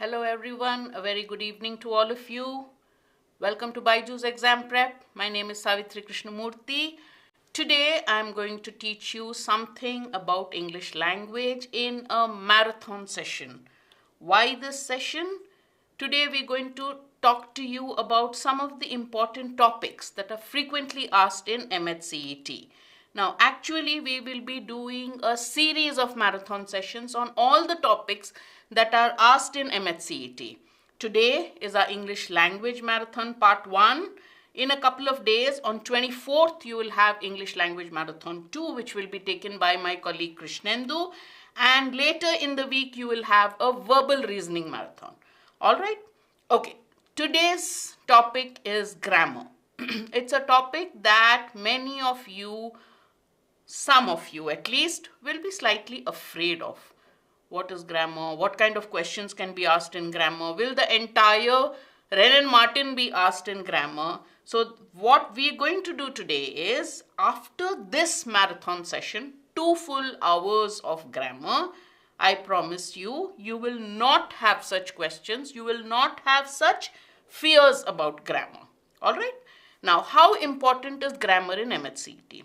Hello everyone, a very good evening to all of you. Welcome to BYJU'S exam prep. My name is Savitri Krishnamurthy. Today I am going to teach you something about English language in a marathon session. Why this session? Today we're going to talk to you about some of the important topics that are frequently asked in MH-CET. Now, actually, we will be doing a series of marathon sessions on all the topics that are asked in MH-CET. Today is our English language marathon part 1. In a couple of days, on 24th, you will have English language marathon 2, which will be taken by my colleague Krishnendu. And later in the week, you will have a verbal reasoning marathon. All right? Okay. Today's topic is grammar. It's a topic that many of you, some of you at least, will be slightly afraid of. What is grammar? What kind of questions can be asked in grammar? Will the entire Wren and Martin be asked in grammar? So what we're going to do today is, after this marathon session, 2 full hours of grammar, I promise you, you will not have such questions. You will not have such fears about grammar. All right? Now, how important is grammar in MH-CET?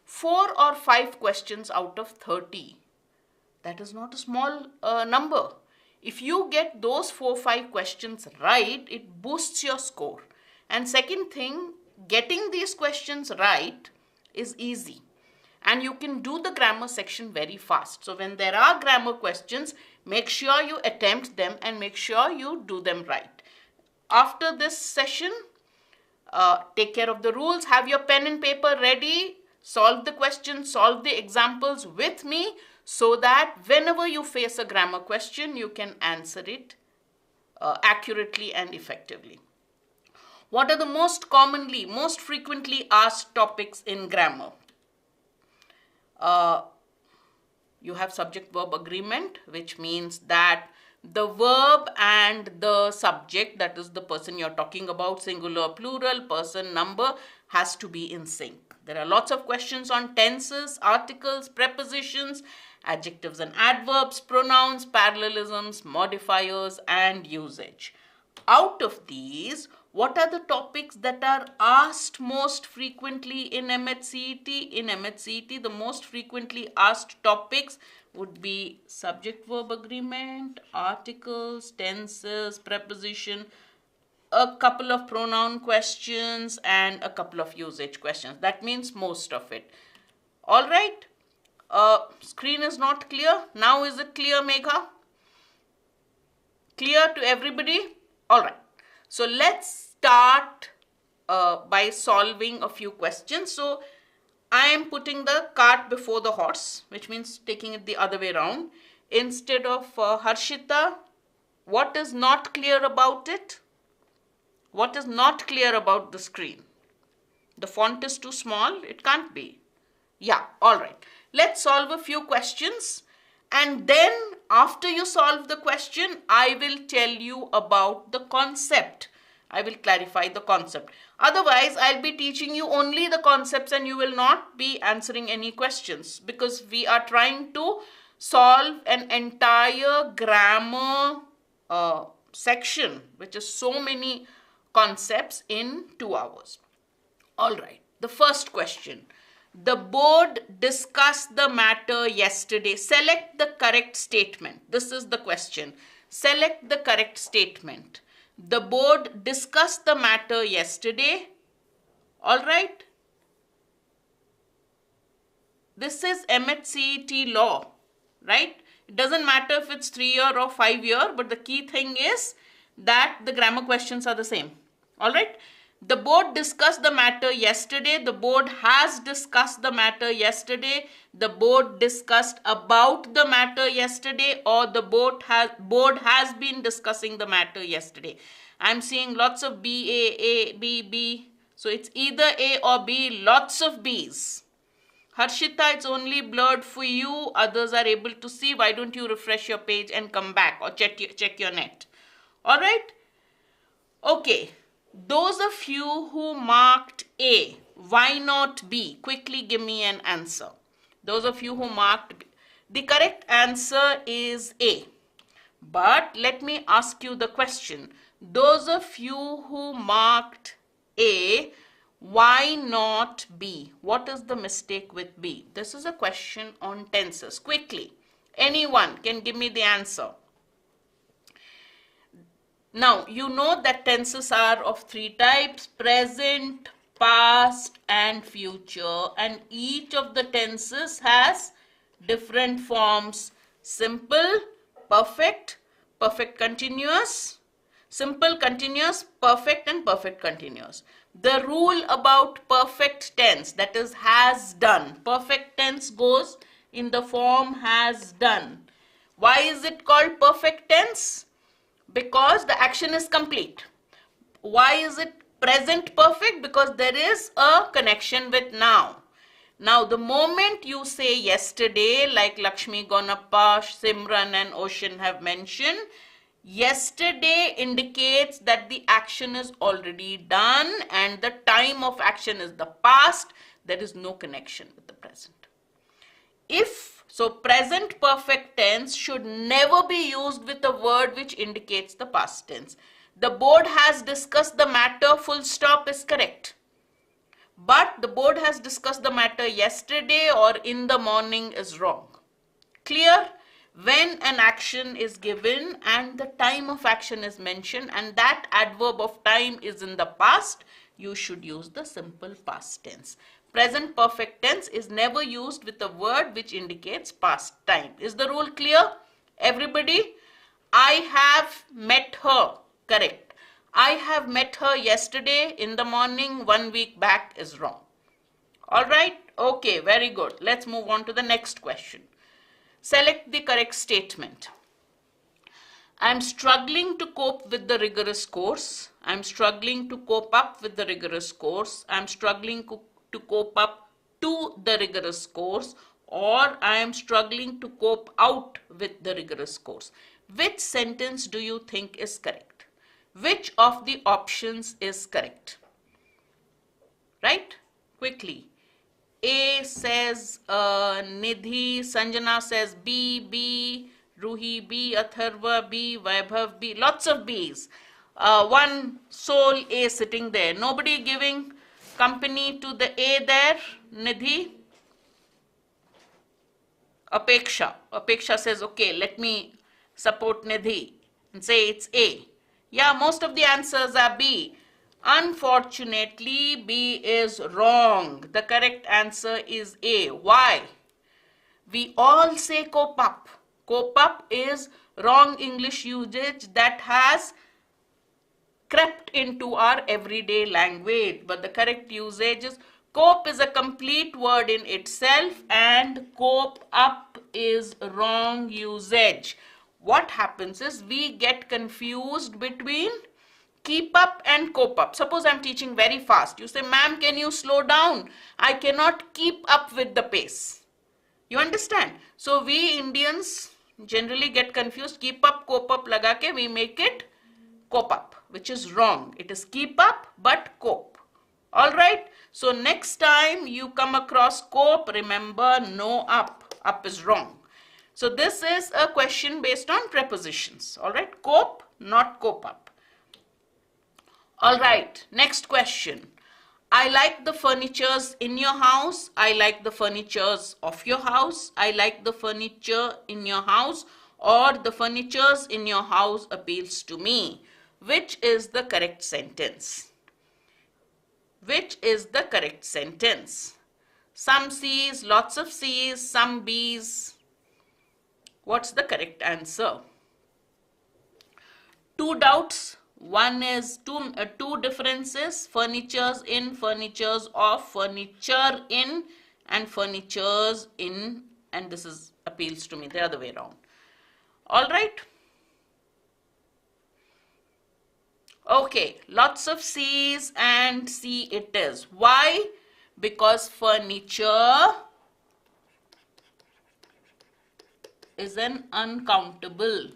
4 or 5 questions out of 30. That is not a small number. If you get those 4-5 questions right, it boosts your score. And second thing, getting these questions right is easy. And you can do the grammar section very fast. So when there are grammar questions, make sure you attempt them and make sure you do them right. After this session, take care of the rules. Have your pen and paper ready. Solve the questions, solve the examples with me so that whenever you face a grammar question, you can answer it accurately and effectively. What are the most frequently asked topics in grammar? You have subject-verb agreement, which means that the verb and the subject, that is the person you're talking about, singular, plural, person, number, has to be in sync. There are lots of questions on tenses, articles, prepositions, adjectives and adverbs, pronouns, parallelisms, modifiers, and usage. Out of these, what are the topics that are asked most frequently in MH-CET? In MH-CET, the most frequently asked topics would be subject-verb agreement, articles, tenses, preposition, a couple of pronoun questions, and a couple of usage questions. That means most of it. All right. Screen is not clear. Now is it clear, Megha? Clear to everybody? All right. So let's start by solving a few questions. So I am putting the cart before the horse, which means taking it the other way around. Instead of Harshita, what is not clear about it? What is not clear about the screen? The font is too small? It can't be. Yeah, all right. Let's solve a few questions. And then after you solve the question, I will tell you about the concept. I will clarify the concept. Otherwise, I'll be teaching you only the concepts and you will not be answering any questions because we are trying to solve an entire grammar section, which is so many concepts in 2 hours. All right. The first question. The board discussed the matter yesterday. Select the correct statement. This is the question. Select the correct statement. The board discussed the matter yesterday. All right. This is MH-CET law, right? It doesn't matter if it's 3-year or 5-year, but the key thing is that the grammar questions are the same. All right. The board discussed the matter yesterday. The board has discussed the matter yesterday. The board discussed about the matter yesterday, or the board has been discussing the matter yesterday. I'm seeing lots of B, A, B, B. So it's either A or B, lots of B's. Harshita, it's only blurred for you. Others are able to see. Why don't you refresh your page and come back or check your net? All right. Okay. Those of you who marked A, why not B? Quickly give me an answer. Those of you who marked B. The correct answer is A. But let me ask you the question. Those of you who marked A, why not B? What is the mistake with B? This is a question on tenses. Quickly, anyone can give me the answer. Now, you know that tenses are of three types: present, past, and future. And each of the tenses has different forms: simple, perfect, perfect continuous, simple continuous, perfect, and perfect continuous. The rule about perfect tense, that is has done. Perfect tense goes in the form has done. Why is it called perfect tense? Because the action is complete. Why is it present perfect? Because there is a connection with now. Now, the moment you say yesterday, like Lakshmi, Gonappa, Simran and Ocean have mentioned, yesterday indicates that the action is already done and the time of action is the past. There is no connection with the present. So present perfect tense should never be used with a word which indicates the past tense. The board has discussed the matter, full stop is correct. But the board has discussed the matter yesterday or in the morning is wrong. Clear? When an action is given and the time of action is mentioned and that adverb of time is in the past, you should use the simple past tense. Present perfect tense is never used with a word which indicates past time. Is the rule clear? Everybody? I have met her. Correct. I have met her yesterday in the morning, 1 week back is wrong. Alright? Okay, very good. Let's move on to the next question. Select the correct statement. I'm struggling to cope with the rigorous course. I'm struggling to cope up with the rigorous course. I'm struggling to cope up to the rigorous course, or I am struggling to cope out with the rigorous course. Which sentence do you think is correct? Which of the options is correct? Right? Quickly. A says Nidhi, Sanjana says B, Ruhi B, Atharva B, Vaibhav B, lots of B's. One sole A sitting there. Nobody giving company to the A there, Nidhi? Apeksha says, okay, let me support Nidhi and say it's A. Yeah, most of the answers are B. Unfortunately, B is wrong. The correct answer is A. Why? We all say cope up. Cope up is wrong English usage that has crept into our everyday language. But the correct usage is cope is a complete word in itself and cope up is wrong usage. What happens is we get confused between keep up and cope up. Suppose I'm teaching very fast. You say, ma'am, can you slow down? I cannot keep up with the pace. You understand? So we Indians generally get confused. Keep up, cope up laga ke we make it cope up, which is wrong. It is keep up but cope. Alright? So next time you come across cope, remember no up. Up is wrong. So this is a question based on prepositions. Alright? Cope, not cope up. Alright, next question. I like the furnitures in your house. I like the furnitures of your house. I like the furniture in your house, or the furnitures in your house appeals to me. Which is the correct sentence? Which is the correct sentence? Some C's, lots of C's, some B's. What's the correct answer? Two doubts. One is two differences: furnitures in, furnitures of, furniture in, and furnitures in, and this is appeals to me, the other way around. All right. Okay, lots of C's and C it is. Why? Because furniture is an uncountable.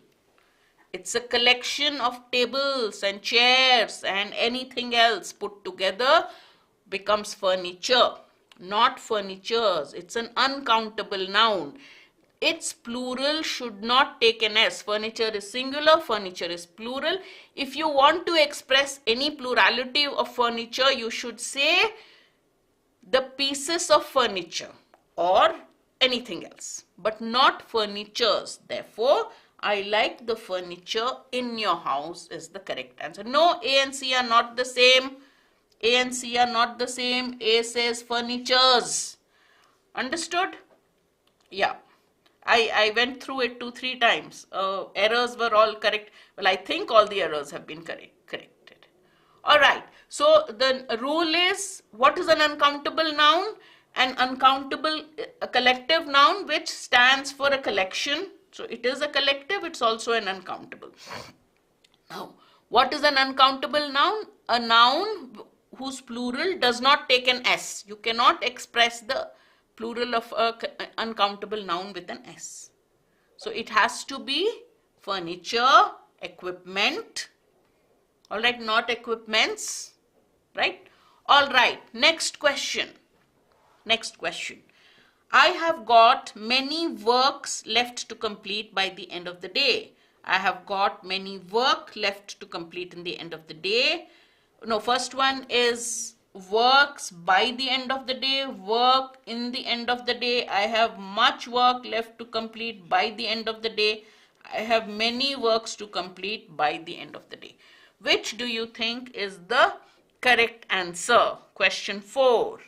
It's a collection of tables and chairs and anything else put together becomes furniture, not furnitures. It's an uncountable noun. its plural should not take an S. Furniture is singular, furniture is plural. If you want to express any plurality of furniture, you should say the pieces of furniture or anything else, but not furnitures. Therefore, I like the furniture in your house is the correct answer. No, A and C are not the same. A and C are not the same. A says furnitures. Understood? Yeah. I went through it 2-3 times. Errors were all correct. Well, I think all the errors have been corrected. All right. So the rule is, what is an uncountable noun? An uncountable, a collective noun which stands for a collection. So it is a collective, it's also an uncountable. Now, what is an uncountable noun? A noun whose plural does not take an S. You cannot express the plural of an uncountable noun with an S. So it has to be furniture, equipment, all right, not equipments, right? All right, next question. Next question. I have got many works left to complete by the end of the day. I have got many work left to complete in the end of the day. No, first one is works by the end of the day, work in the end of the day. I have much work left to complete by the end of the day. I have many works to complete by the end of the day. Which do you think is the correct answer? Question 4.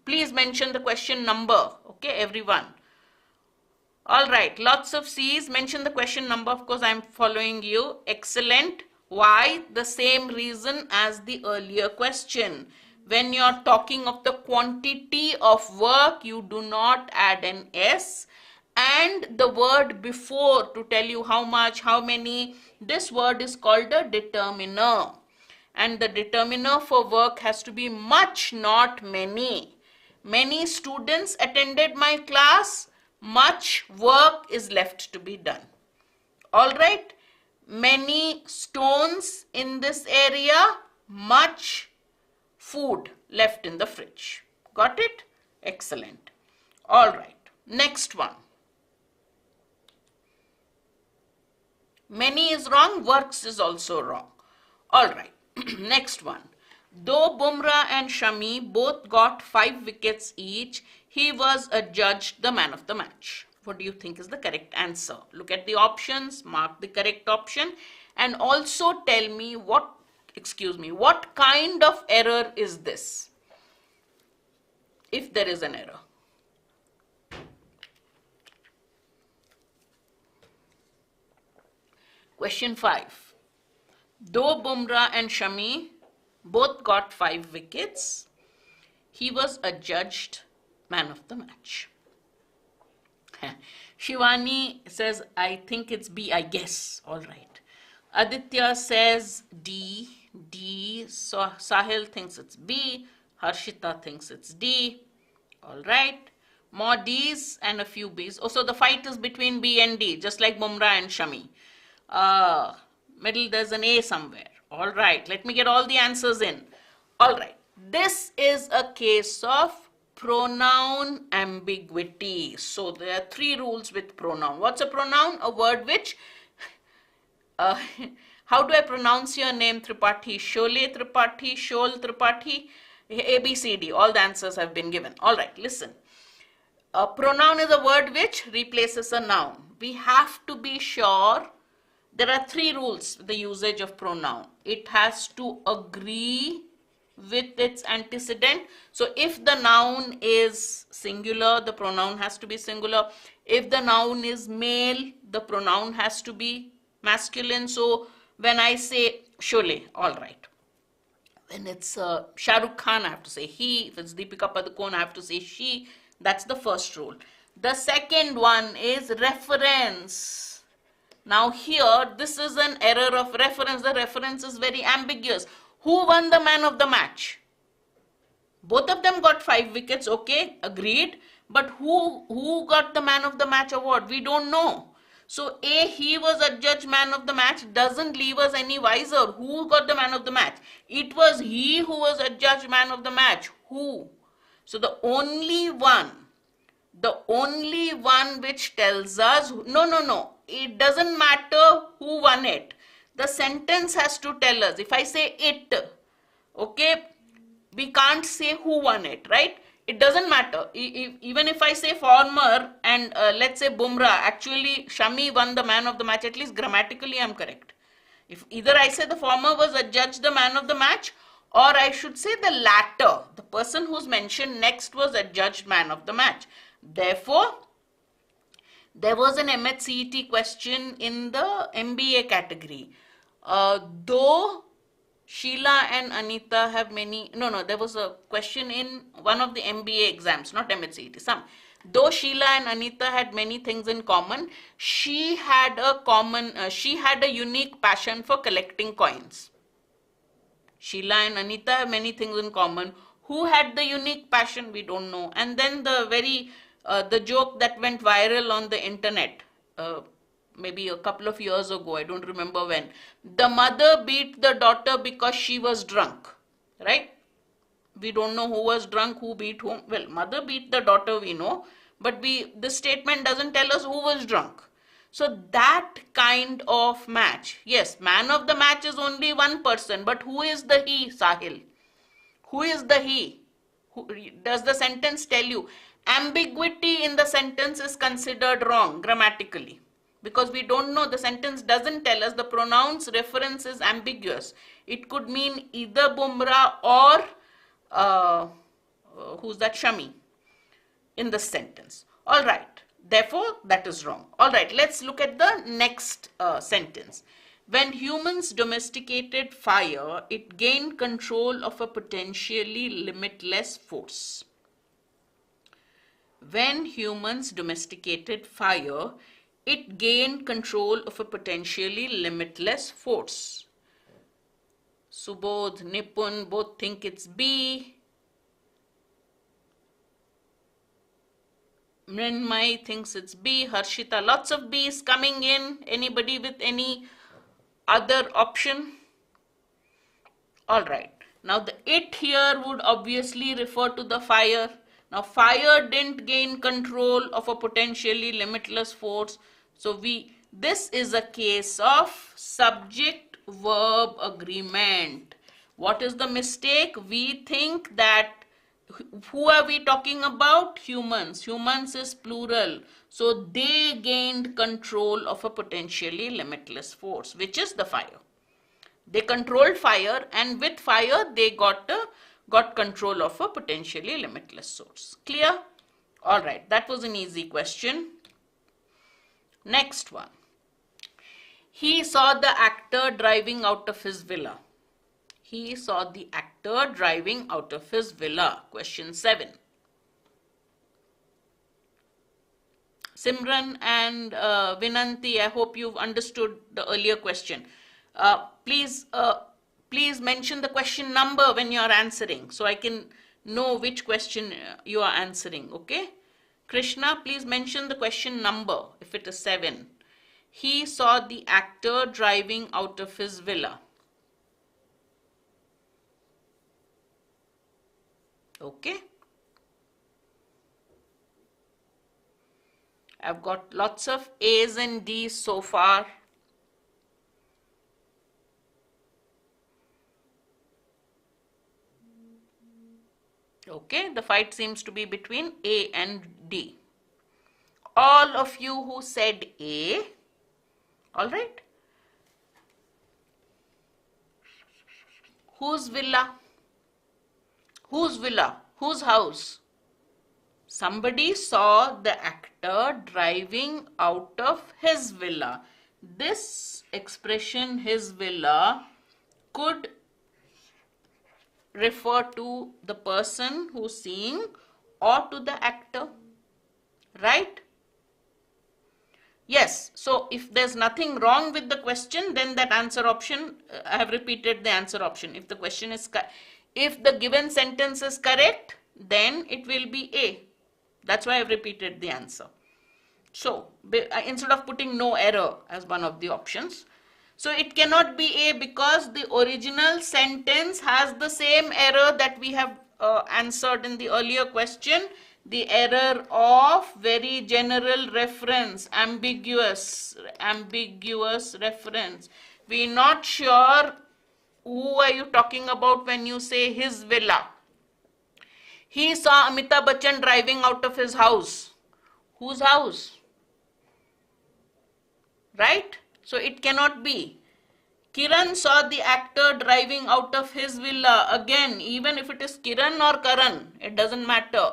Please mention the question number. Okay, everyone. All right, lots of C's. Mention the question number. Of course, I'm following you. Excellent. Why? The same reason as the earlier question. When you're talking of the quantity of work, you do not add an S. And the word before to tell you how much, how many, this word is called a determiner. And the determiner for work has to be much, not many. Many students attended my class. Much work is left to be done. All right. Many stones in this area. Much food left in the fridge. Got it? Excellent. All right. Next one. Many is wrong. Works is also wrong. All right. Next one. Though Bumrah and Shami both got 5 wickets each, he was adjudged the man of the match. What do you think is the correct answer? Look at the options, mark the correct option, and also tell me what kind of error is this? If there is an error. Question 5. Though Bumrah and Shami both got 5 wickets, he was adjudged man of the match. Shivani says, I think it's B, I guess. All right. Aditya says D. So Sahil thinks it's B. Harshita thinks it's D. All right. More D's and a few B's. Oh, so the fight is between B and D, just like Bumrah and Shami. Middle, there's an A somewhere. All right. Let me get all the answers in. All right. This is a case of pronoun ambiguity. So there are 3 rules with pronoun. What's a pronoun? A word which, how do I pronounce your name, Tripathi? Shole Tripathi, Shol Tripathi, A, B, C, D. All the answers have been given. All right, listen. A pronoun is a word which replaces a noun. We have to be sure. There are 3 rules with the usage of pronoun. It has to agree with its antecedent. So if the noun is singular, the pronoun has to be singular. If the noun is male, the pronoun has to be masculine. So when I say Shole, all right. When it's Shah Rukh Khan, I have to say he. If it's Deepika Padukone, I have to say she. That's the first rule. The second one is reference. Now here, this is an error of reference. The reference is very ambiguous. Who won the man of the match? Both of them got 5 wickets, okay, agreed. But who got the man of the match award? We don't know. So A, he was adjudged man of the match, doesn't leave us any wiser. Who got the man of the match? It was he who was adjudged man of the match. Who? So the only one The only one which tells us, no, it doesn't matter who won it. The sentence has to tell us. If I say it, okay, we can't say who won it, right? It doesn't matter. Even if I say former and let's say Bumrah, actually Shami won the man of the match, at least grammatically I'm correct. If either I say the former was adjudged the man of the match, or I should say the latter, the person who's mentioned next was adjudged man of the match. Therefore, there was an MH-CET question in the MBA category. Though Sheila and Anita have many, there was a question in one of the MBA exams, not MH-CET, though Sheila and Anita had many things in common, she had a unique passion for collecting coins. Sheila and Anita have many things in common. Who had the unique passion? We don't know. And then the joke that went viral on the internet, maybe a couple of years ago, I don't remember when. The mother beat the daughter because she was drunk, right? We don't know who was drunk, who beat whom. Well, mother beat the daughter, we know, but this statement doesn't tell us who was drunk. So that kind of match, yes, man of the match is only one person, but who is the he, Sahil? Who is the he? Does the sentence tell you? Ambiguity in the sentence is considered wrong grammatically, because we don't know, the sentence doesn't tell us, the pronounce reference is ambiguous. It could mean either Bumrah or who's that, Shami in the sentence. All right, therefore that is wrong. All right, let's look at the next sentence. When humans domesticated fire, it gained control of a potentially limitless force. When humans domesticated fire, it gained control of a potentially limitless force. Subodh, Nipun both think it's B. Mrinmay thinks it's B. Harshita, lots of B's coming in. Anybody with any other option? All right. Now the it here would obviously refer to the fire. Now fire didn't gain control of a potentially limitless force. So this is a case of subject-verb agreement. What is the mistake? We think that, who are we talking about? Humans. Humans is plural. So they gained control of a potentially limitless force, which is the fire. They controlled fire, and with fire they got control of a potentially limitless source. Clear? All right, that was an easy question. Next one. He saw the actor driving out of his villa. He saw the actor driving out of his villa. Question 7. Simran and Vinanti, I hope you've understood the earlier question. Please mention the question number when you are answering, so I can know which question you are answering, okay? Krishna, please mention the question number if it is 7. He saw the actor driving out of his villa. Okay. I've got lots of A's and D's so far. Okay, the fight seems to be between A and D. All of you who said A, all right. Whose villa? Whose villa? Whose house? Somebody saw the actor driving out of his villa. This expression, his villa, could refer to the person who's seeing or to the actor, right? Yes, so if there's nothing wrong with the question, then that answer option, I have repeated the answer option. If the question is, if the given sentence is correct, then it will be A. That's why I've repeated the answer. So instead of putting no error as one of the options, so it cannot be A because the original sentence has the same error that we have answered in the earlier question. The error of very general reference, ambiguous reference. We're not sure who are you talking about when you say his villa. He saw Amitabh Bachchan driving out of his house. Whose house? Right? So it cannot be. Kiran saw the actor driving out of his villa. Again, even if it is Kiran or Karan, it doesn't matter.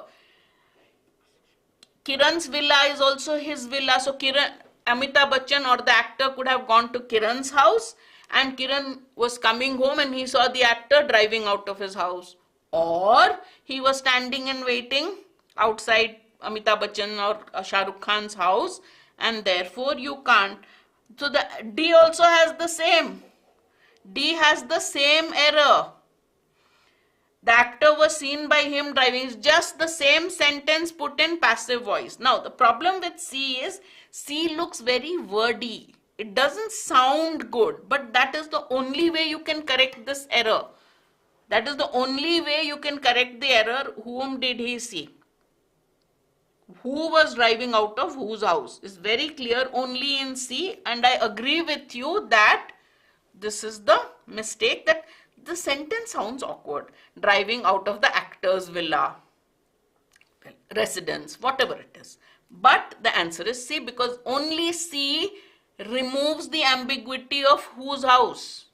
Kiran's villa is also his villa. So Amitabh Bachchan or the actor could have gone to Kiran's house, and Kiran was coming home and he saw the actor driving out of his house. Or he was standing and waiting outside Amitabh Bachchan or Shah Rukh Khan's house, and therefore you can't. So the D also has the same. D has the same error. The actor was seen by him driving. It's just the same sentence put in passive voice. Now the problem with C is C looks very wordy. It doesn't sound good, but that is the only way you can correct this error. That is the only way you can correct the error. Whom did he see? Who was driving out of whose house? Is very clear only in C, and I agree with you that this is the mistake, that the sentence sounds awkward. Driving out of the actor's villa, residence, whatever it is. But the answer is C, because only C removes the ambiguity of whose house.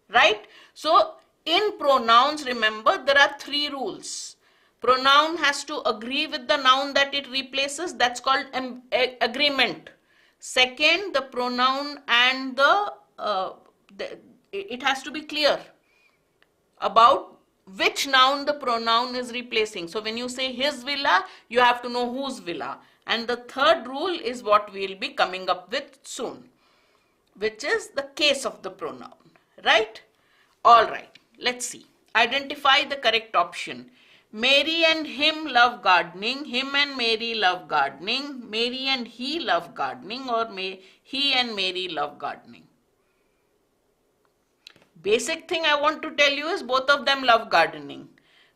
Right? So in pronouns, remember, there are 3 rules. Pronoun has to agree with the noun that it replaces. That's called agreement. Second, the pronoun and it has to be clear about which noun the pronoun is replacing. So when you say his villa, you have to know whose villa. And the third rule is what we'll be coming up with soon, which is the case of the pronoun. Right? All right. Let's see. Identify the correct option. Mary and him love gardening. Him and Mary love gardening. Mary and he love gardening, or he and Mary love gardening. Basic thing I want to tell you is both of them love gardening.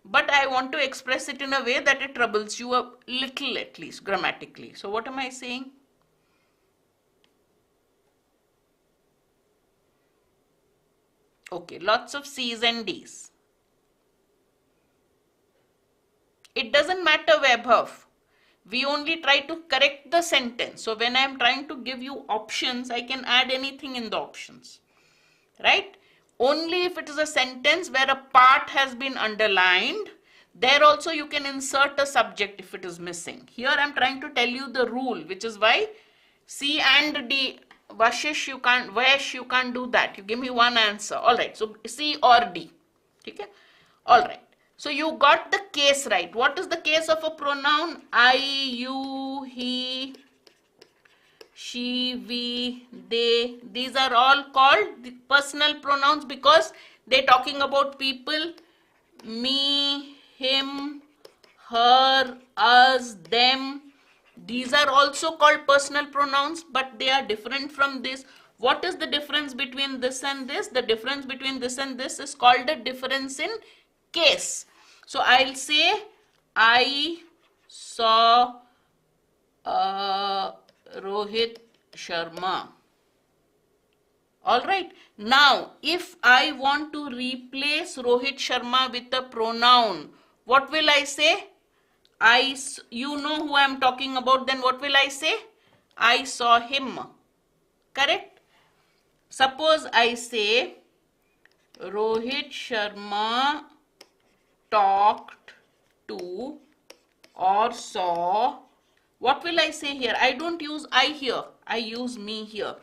But I want to express it in a way that it troubles you a little, at least grammatically. So what am I saying? Okay, lots of C's and D's. It doesn't matter, Vaibhav. We only try to correct the sentence. So when I am trying to give you options, I can add anything in the options. Right? Only if it is a sentence where a part has been underlined, there also you can insert a subject if it is missing. Here I am trying to tell you the rule, which is why C and D, Vashish, you can't do that. You give me one answer. Alright, so C or D. Okay? Alright. So you got the case right. What is the case of a pronoun? I, you, he, she, we, they. These are all called the personal pronouns because they're talking about people. Me, him, her, us, them. These are also called personal pronouns, but they are different from this. What is the difference between this and this? The difference between this and this is called a difference in case. So I'll say I saw Rohit Sharma. Alright. Now if I want to replace Rohit Sharma with a pronoun, what will I say? You know who I am talking about, then what will I say? I saw him. Correct? Suppose I say Rohit Sharma talked to or saw. What will I say here? I don't use I here. I use me here.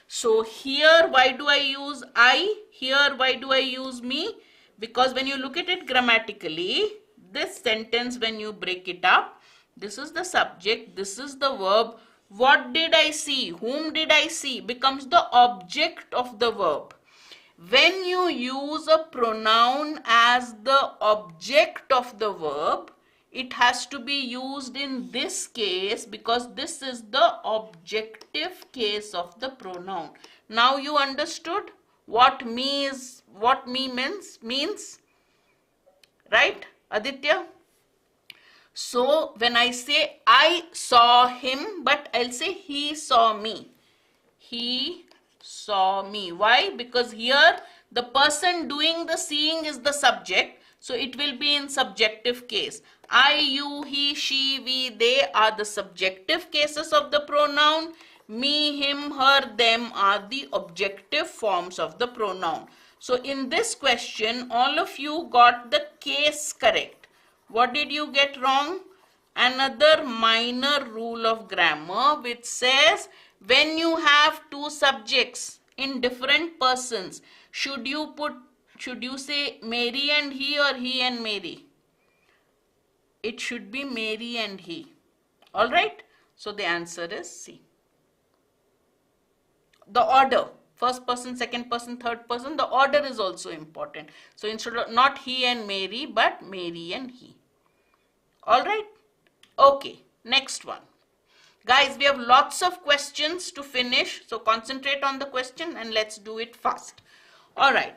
So here, why do I use I? Here, why do I use me? Because when you look at it grammatically, this sentence, when you break it up, this is the subject, this is the verb. What did I see? Whom did I see? Becomes the object of the verb. When you use a pronoun as the object of the verb, it has to be used in this case because this is the objective case of the pronoun. Now you understood what me means, right, Aditya? So when I say I saw him, but I'll say he saw me. He saw me. Why? Because here the person doing the seeing is the subject. So it will be in subjective case. I, you, he, she, we, they are the subjective cases of the pronoun. Me, him, her, them are the objective forms of the pronoun. So in this question, all of you got the case correct. What did you get wrong? Another minor rule of grammar which says when you have two subjects in different persons, should you say Mary and he or he and Mary? It should be Mary and he. Alright? So the answer is C. The order, first person, second person, third person, the order is also important. So instead of not he and Mary, but Mary and he. Alright? Okay, next one. Guys, we have lots of questions to finish. So concentrate on the question and let's do it fast. Alright.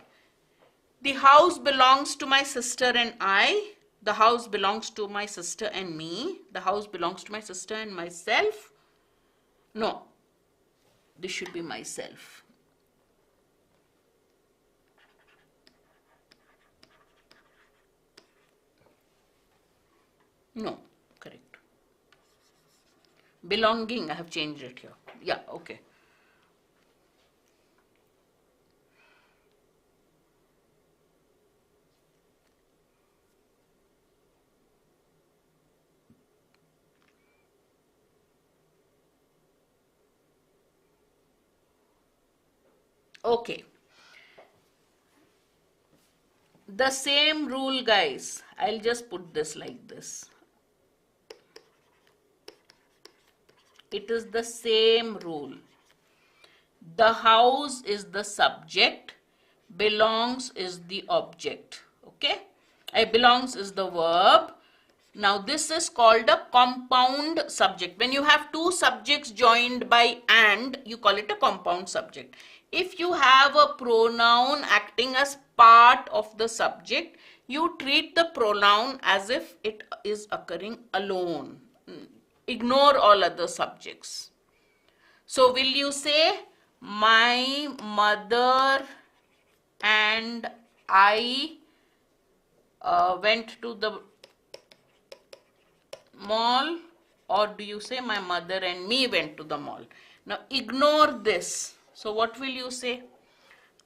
The house belongs to my sister and I. The house belongs to my sister and me. The house belongs to my sister and myself. No, this should be myself. No, correct. Belonging, I have changed it here. Yeah, okay. Okay. The same rule, guys. I'll just put this like this. It is the same rule. The house is the subject. Belongs is the object. Okay? Belongs is the verb. Now this is called a compound subject. When you have two subjects joined by and, you call it a compound subject. If you have a pronoun acting as part of the subject, you treat the pronoun as if it is occurring alone. Ignore all other subjects. So will you say, my mother and I went to the mall, or do you say my mother and me went to the mall? Now ignore this. So what will you say?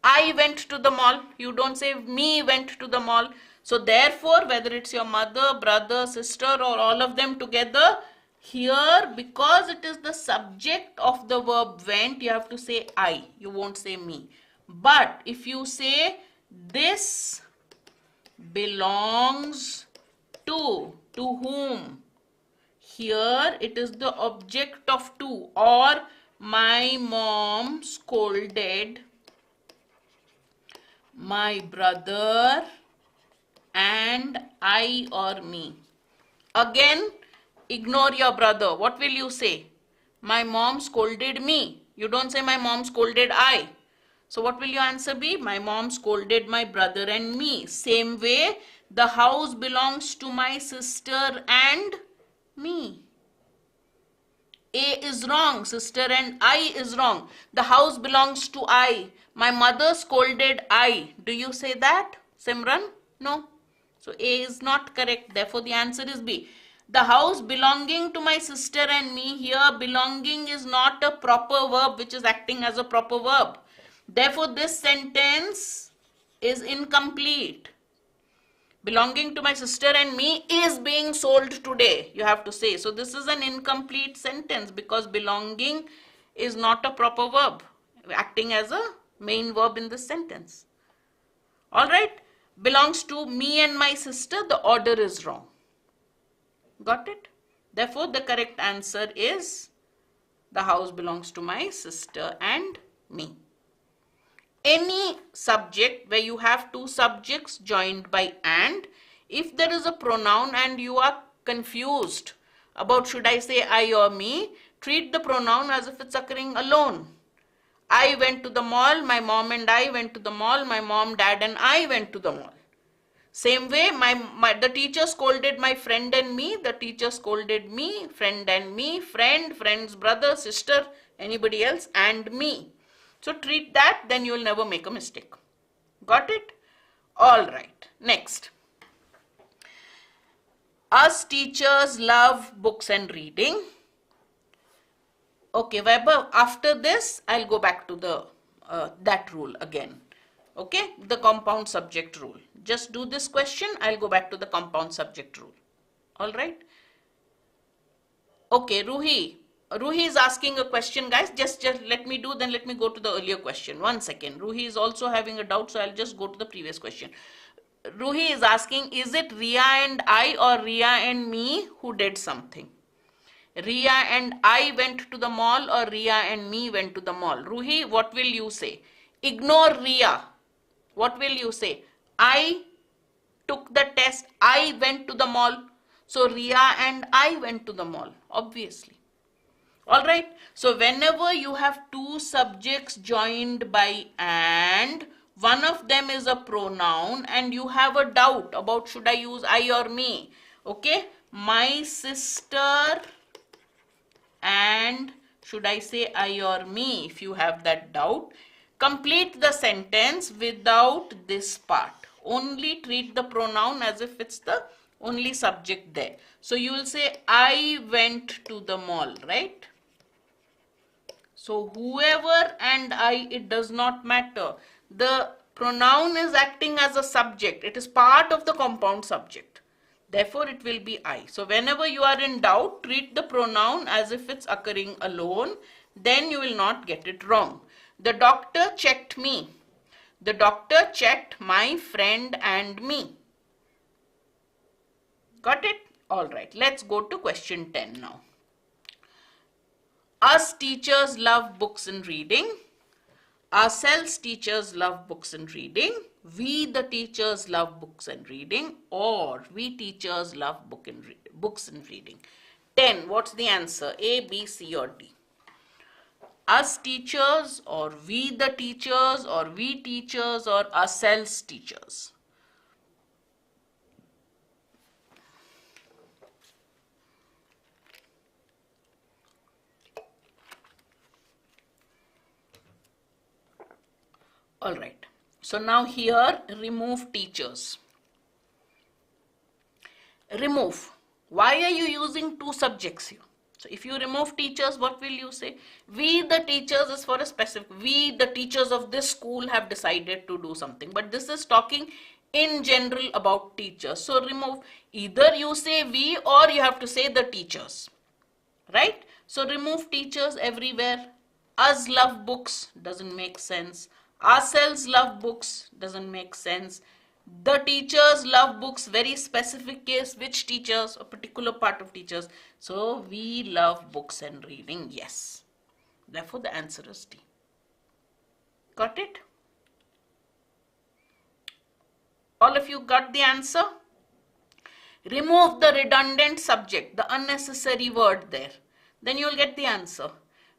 I went to the mall. You don't say me went to the mall. So therefore, whether it's your mother, brother, sister, or all of them together, here, because it is the subject of the verb went, you have to say I. You won't say me. But if you say this belongs to whom? Here it is the object of to, or my mom scolded my brother and I or me. Again, ignore your brother. What will you say? My mom scolded me. You don't say my mom scolded I. So what will your answer be? My mom scolded my brother and me. Same way, the house belongs to my sister and me. A is wrong. Sister and I is wrong. The house belongs to I. My mother scolded I. Do you say that, Simran? No. So A is not correct. Therefore, the answer is B. The house belonging to my sister and me, here belonging is not a proper verb which is acting as a proper verb. Therefore, this sentence is incomplete. Belonging to my sister and me is being sold today, you have to say. So this is an incomplete sentence because belonging is not a proper verb acting as a main verb in this sentence. Alright, belongs to me and my sister, the order is wrong. Got it? Therefore, the correct answer is the house belongs to my sister and me. Any subject where you have two subjects joined by and, if there is a pronoun and you are confused about should I say I or me, treat the pronoun as if it's occurring alone. I went to the mall, my mom and I went to the mall, my mom, dad and I went to the mall. Same way, the teacher scolded my friend and me. The teacher scolded me, friend and me, friend, friend's brother, sister, anybody else, and me. So treat that, then you will never make a mistake. Got it? All right. Next. Us teachers love books and reading. Okay, Weber, after this, I'll go back to the that rule again. Okay, the compound subject rule. Just do this question, I'll go back to the compound subject rule. All right. Okay, Ruhi. Ruhi is asking a question, guys. Just let me do, then let me go to the earlier question. 1 second. Ruhi is also having a doubt, so I'll just go to the previous question. Ruhi is asking, is it Ria and I or Ria and me who did something? Ria and I went to the mall or Ria and me went to the mall? Ruhi, what will you say? Ignore Ria. What will you say? I took the test. I went to the mall. So Ria and I went to the mall, obviously. All right. So whenever you have two subjects joined by and, one of them is a pronoun and you have a doubt about should I use I or me. Okay. My sister and should I say I or me? If you have that doubt, complete the sentence without this part. Only treat the pronoun as if it's the only subject there. So you will say I went to the mall, right? So whoever and I, it does not matter. The pronoun is acting as a subject. It is part of the compound subject. Therefore, it will be I. So whenever you are in doubt, treat the pronoun as if it's occurring alone. Then you will not get it wrong. The doctor checked me. The doctor checked my friend and me. Got it? All right. Let's go to question 10 now. Us teachers love books and reading. Ourselves teachers love books and reading. We the teachers love books and reading. Or we teachers love books and reading. 10. What's the answer? A, B, C or D? Us teachers or we the teachers or we teachers or ourselves teachers? All right. So now here remove teachers. Remove. Why are you using two subjects here? So if you remove teachers, what will you say? We the teachers is for a specific, we the teachers of this school have decided to do something. But this is talking in general about teachers. So remove, either you say we or you have to say the teachers. Right? So remove teachers everywhere. Us love books, doesn't make sense. Ourselves love books, doesn't make sense. The teachers love books, very specific case, which teachers, a particular part of teachers. So we love books and reading, yes. Therefore the answer is D. Got it? All of you got the answer? Remove the redundant subject, the unnecessary word there. Then you will get the answer.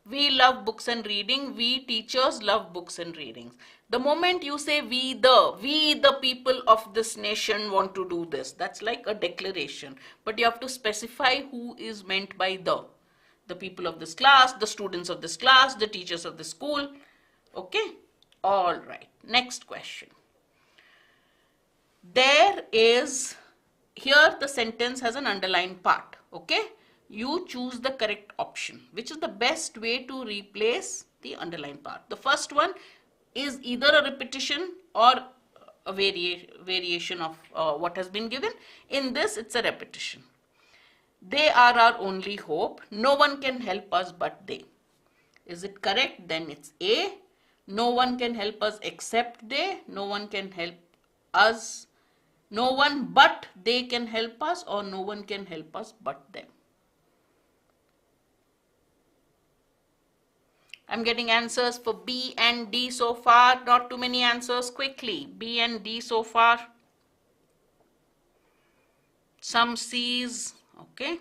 We love books and reading. We teachers love books and readings. The moment you say we the people of this nation want to do this, that's like a declaration. But you have to specify who is meant by the. The people of this class, the students of this class, the teachers of this school. Okay? All right. Next question. There is, here the sentence has an underlined part. Okay? You choose the correct option, which is the best way to replace the underlined part. The first one is either a repetition or a variation of what has been given. In this, it's a repetition. They are our only hope. No one can help us but they. Is it correct? Then it's A. No one can help us except they. No one can help us. No one but they can help us, or no one can help us but them. I'm getting answers for B and D so far. Not too many answers. Quickly. B and D so far. Some C's. Okay.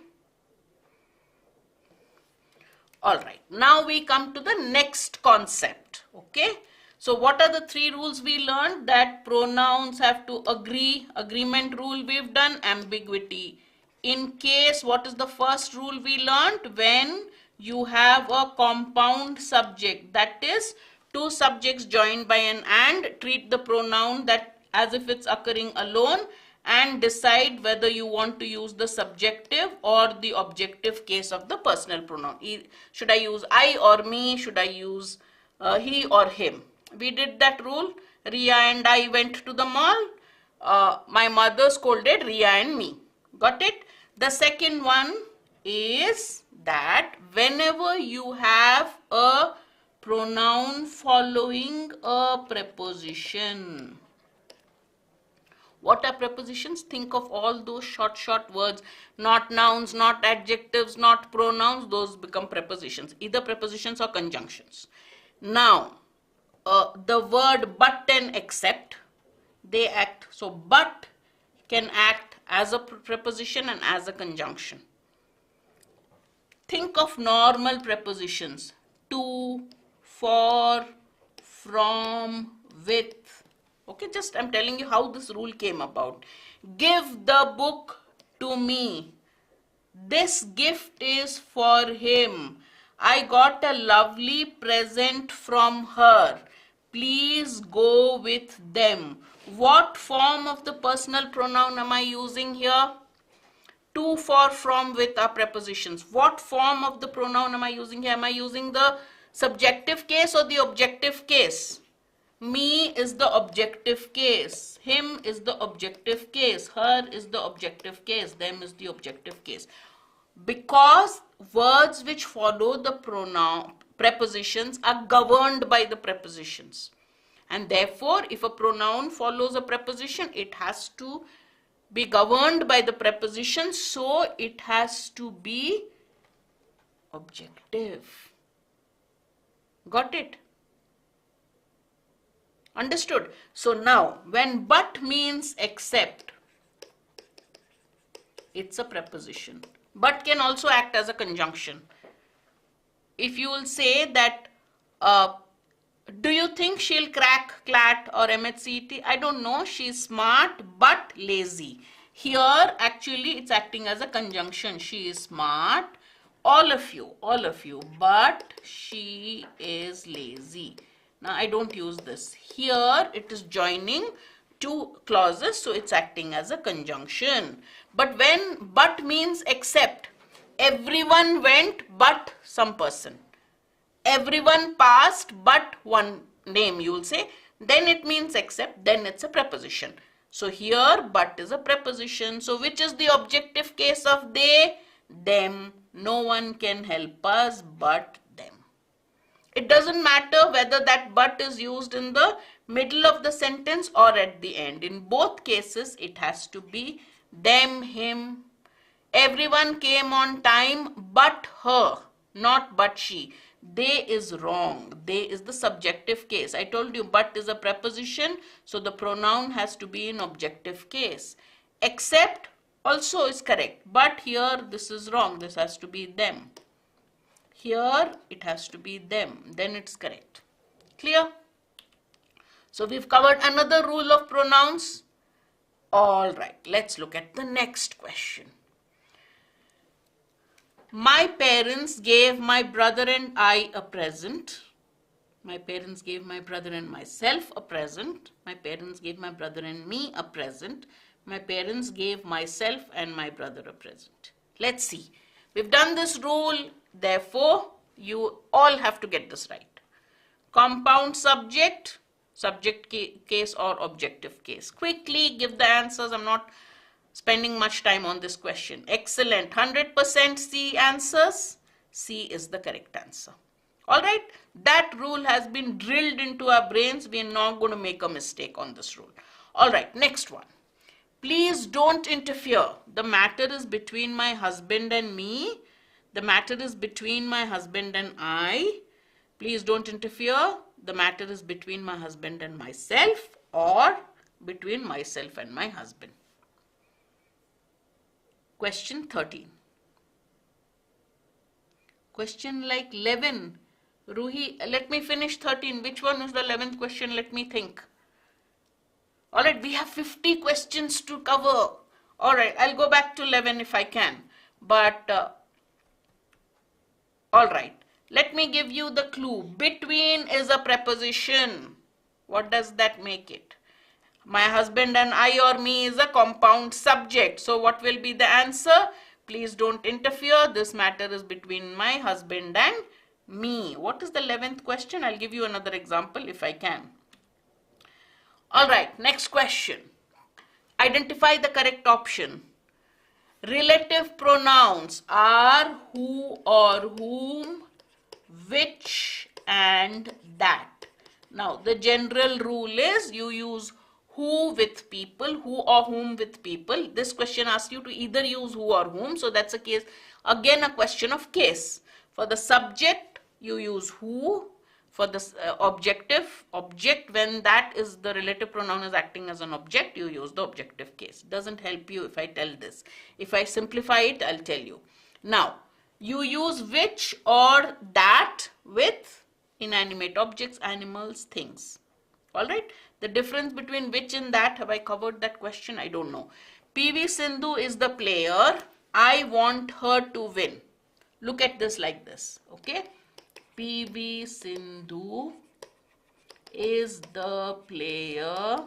All right. Now we come to the next concept. Okay. So what are the three rules we learned? That pronouns have to agree, agreement rule we've done, ambiguity. In case, what is the first rule we learned? When you have a compound subject, that is two subjects joined by an and, treat the pronoun that as if it's occurring alone and decide whether you want to use the subjective or the objective case of the personal pronoun. Should I use I or me? Should I use he or him? We did that rule. Ria and I went to the mall. My mother scolded Ria and me. Got it? The second one is that whenever you have a pronoun following a preposition. What are prepositions? Think of all those short words, not nouns, not adjectives, not pronouns. Those become prepositions, either prepositions or conjunctions. Now, the word but and except, they act. So, but can act as a preposition and as a conjunction. Think of normal prepositions: to, for, from, with. Okay, just I'm telling you how this rule came about. Give the book to me. This gift is for him. I got a lovely present from her. Please go with them. What form of the personal pronoun am I using here? To, for, from, with are prepositions. What form of the pronoun am I using here? Am I using the subjective case or the objective case? Me is the objective case. Him is the objective case. Her is the objective case. Them is the objective case. Because words which follow the pronoun prepositions are governed by the prepositions. And therefore, if a pronoun follows a preposition, it has to be governed by the preposition. So, it has to be objective. Got it? Understood? So now, when but means except, it's a preposition. But can also act as a conjunction. If you will say that, do you think she'll crack CLAT or MH-CET? I don't know. She's smart but lazy. Here, actually, it's acting as a conjunction. She is smart. All of you, but she is lazy. Now, I don't use this. Here, it is joining two clauses, so it's acting as a conjunction. But when but means except, everyone went but some person. Everyone passed but one name, you will say. Then it means except, then it's a preposition. So here, but is a preposition. So which is the objective case of they? Them. No one can help us but them. It doesn't matter whether that but is used in the middle of the sentence or at the end. In both cases, it has to be them, him. Everyone came on time but her, not but she. They is wrong. They is the subjective case. I told you but is a preposition, so the pronoun has to be in objective case. Except also is correct, but here this is wrong. This has to be them. Here it has to be them. Then it's correct. Clear? So we've covered another rule of pronouns. All right, let's look at the next question. My parents gave my brother and I a present. My parents gave my brother and myself a present. My parents gave my brother and me a present. My parents gave myself and my brother a present. Let's see. We've done this rule. Therefore, you all have to get this right. Compound subject, subject case or objective case. Quickly give the answers. I'm not spending much time on this question. Excellent. 100% C answers. C is the correct answer. All right. That rule has been drilled into our brains. We are not going to make a mistake on this rule. All right. Next one. Please don't interfere. The matter is between my husband and me. The matter is between my husband and I. Please don't interfere. The matter is between my husband and myself, or between myself and my husband. Question 13. Question like 11. Ruhi, let me finish 13. Which one is the 11th question? Let me think. Alright, we have 50 questions to cover. Alright, I'll go back to 11 if I can. But, alright, let me give you the clue. Between is a preposition. What does that make it? My husband and I or me is a compound subject. So what will be the answer? Please don't interfere. This matter is between my husband and me. What is the 11th question? I'll give you another example if I can. Alright, next question. Identify the correct option. Relative pronouns are who or whom, which and that. Now, the general rule is you use who with people, who or whom with people. This question asks you to either use who or whom. So that's a case, again a question of case. For the subject, you use who. For the object, when that is the relative pronoun is acting as an object, you use the objective case. Doesn't help you if I tell this. If I simplify it, I'll tell you. Now, you use which or that with inanimate objects, animals, things. Alright? The difference between which and that, have I covered that question? I don't know. PV Sindhu is the player. I want her to win. Look at this like this. Okay? PV Sindhu is the player.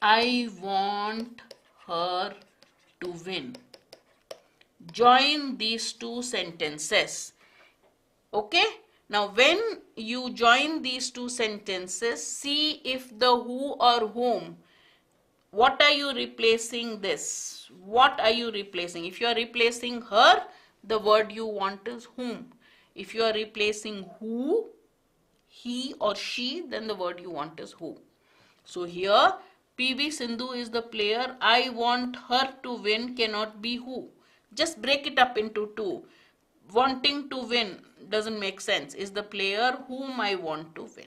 I want her to win. Join these two sentences. Okay? Now, when you join these two sentences, see if the who or whom, what are you replacing this? What are you replacing? If you are replacing her, the word you want is whom. If you are replacing who, he or she, then the word you want is who. So here, PV Sindhu is the player. I want her to win cannot be who. Just break it up into two. Wanting to win doesn't make sense. Is the player whom I want to win.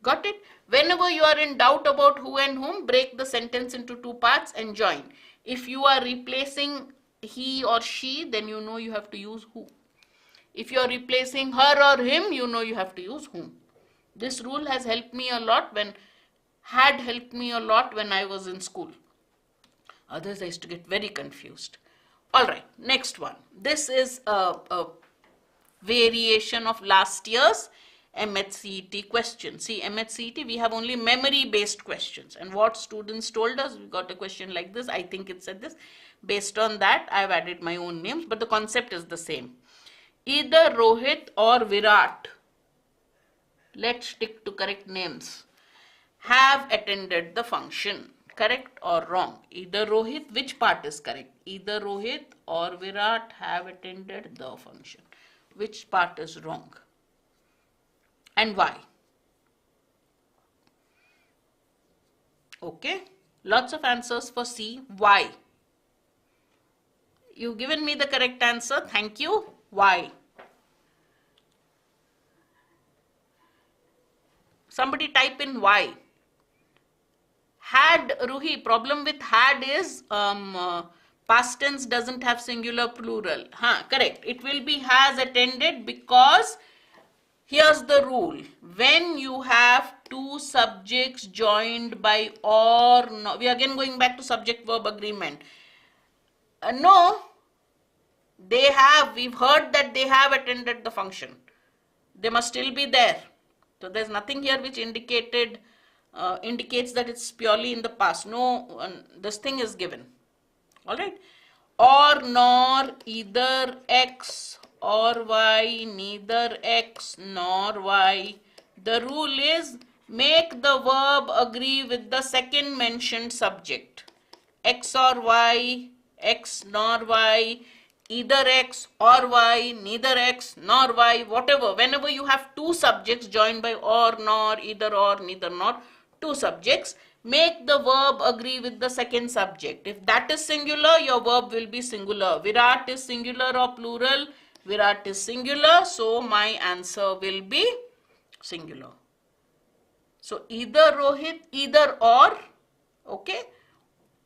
Got it? Whenever you are in doubt about who and whom, break the sentence into two parts and join. If you are replacing he or she, then you know you have to use who. If you are replacing her or him, you know you have to use whom. This rule has helped me a lot when I was in school. Others I used to get very confused. Alright, next one. This is a variation of last year's MH-CET question. See, MH-CET, we have only memory-based questions. And what students told us, we got a question like this, I think it said this. Based on that, I have added my own names, but the concept is the same. Either Rohit or Virat, let's stick to correct names, have attended the function. Correct or wrong? Either Rohit, which part is correct? Either Rohit or Virat have attended the function. Which part is wrong? And why? Okay, lots of answers for C. Why? You've given me the correct answer. Thank you. Why? Somebody type in why. Had, Ruhi, problem with had is past tense doesn't have singular plural. Correct. It will be has attended because here's the rule. When you have two subjects joined by or no, we are again going back to subject verb agreement. No, they have, we've heard that they have attended the function. They must still be there. So there's nothing here which indicates that it's purely in the past. No, this thing is given. Alright. Or, nor, either X or Y, neither X nor Y. The rule is make the verb agree with the second mentioned subject. X or Y, X nor Y, either X or Y, neither X nor Y, whatever. Whenever you have two subjects joined by or, nor, either or, neither nor, two subjects, make the verb agree with the second subject. If that is singular, your verb will be singular. Virat is singular or plural? Virat is singular, so my answer will be singular. So either Rohit, either or, okay,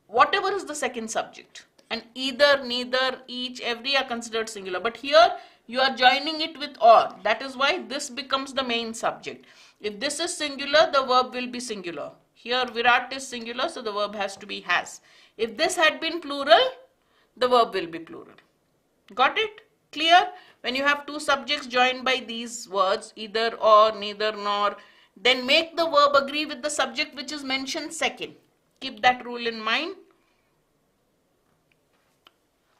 whatever is the second subject. And either, neither, each, every are considered singular. But here you are joining it with or. That is why this becomes the main subject. If this is singular, the verb will be singular. Here Virat is singular, so the verb has to be has. If this had been plural, the verb will be plural. Got it? Clear? When you have two subjects joined by these words, either or, neither nor, then make the verb agree with the subject which is mentioned second. Keep that rule in mind.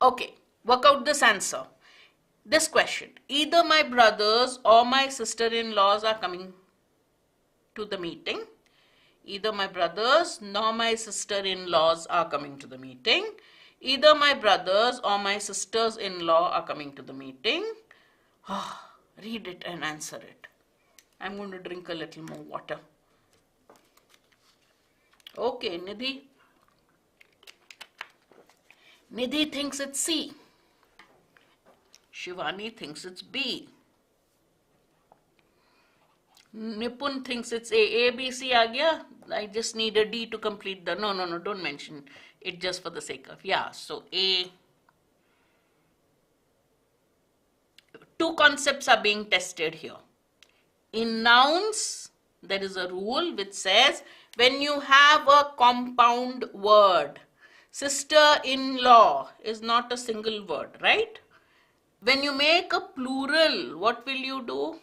Okay, work out this answer. This question, either my brothers or my sister-in-laws are coming to the meeting. Either my brothers nor my sister-in-laws are coming to the meeting. Either my brothers or my sisters-in-law are coming to the meeting. Read it and answer it. I'm going to drink a little more water. Okay, Nidhi. Nidhi thinks it's C. Shivani thinks it's B. Nipun thinks it's A. A, B, C aa gaya. I just need a D to complete the... No, don't mention it just for the sake of... Yeah, so A. Two concepts are being tested here. In nouns, there is a rule which says when you have a compound word, sister-in-law is not a single word, right? When you make a plural, what will you do?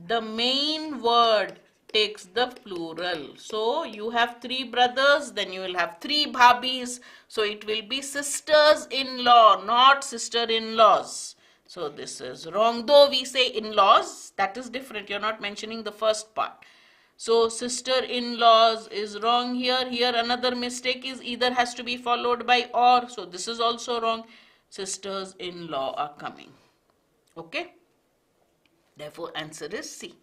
The main word takes the plural. So you have three brothers, then you will have three bhabis. So it will be sisters-in-law, not sister-in-laws. So this is wrong. Though we say in-laws, that is different. You're not mentioning the first part. So sister-in-laws is wrong here. Here another mistake is either has to be followed by or. So this is also wrong. Sisters-in-law are coming. Okay. Therefore answer is C.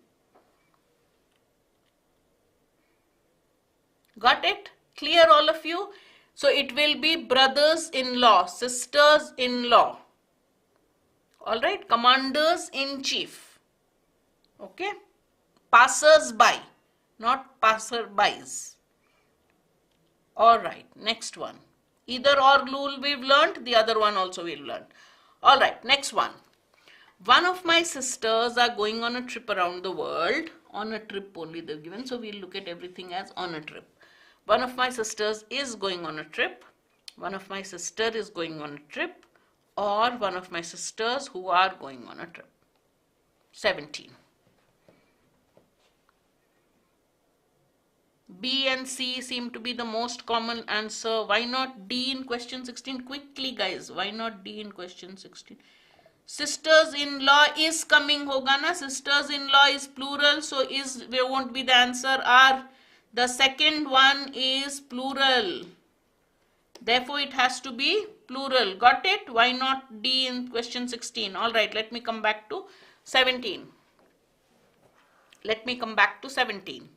Got it? Clear all of you? So it will be brothers-in-law, sisters-in-law. Alright, commanders-in-chief. Okay. Passers-by, not passer-bys. Alright, next one. Either or rule we've learned, the other one also we've learned. Alright, next one. One of my sisters are going on a trip around the world. On a trip only they've given, so we'll look at everything as on a trip. One of my sisters is going on a trip. One of my sister is going on a trip. Or one of my sisters who are going on a trip. 17. B and C seem to be the most common answer. Why not D in question 16? Quickly guys, why not D in question 16? Sisters-in-law is coming hoga na. Sisters-in-law is plural, so is there won't be the answer. R. The second one is plural. Therefore, it has to be plural. Got it? Why not D in question 16? Alright, let me come back to 17. Let me come back to 17.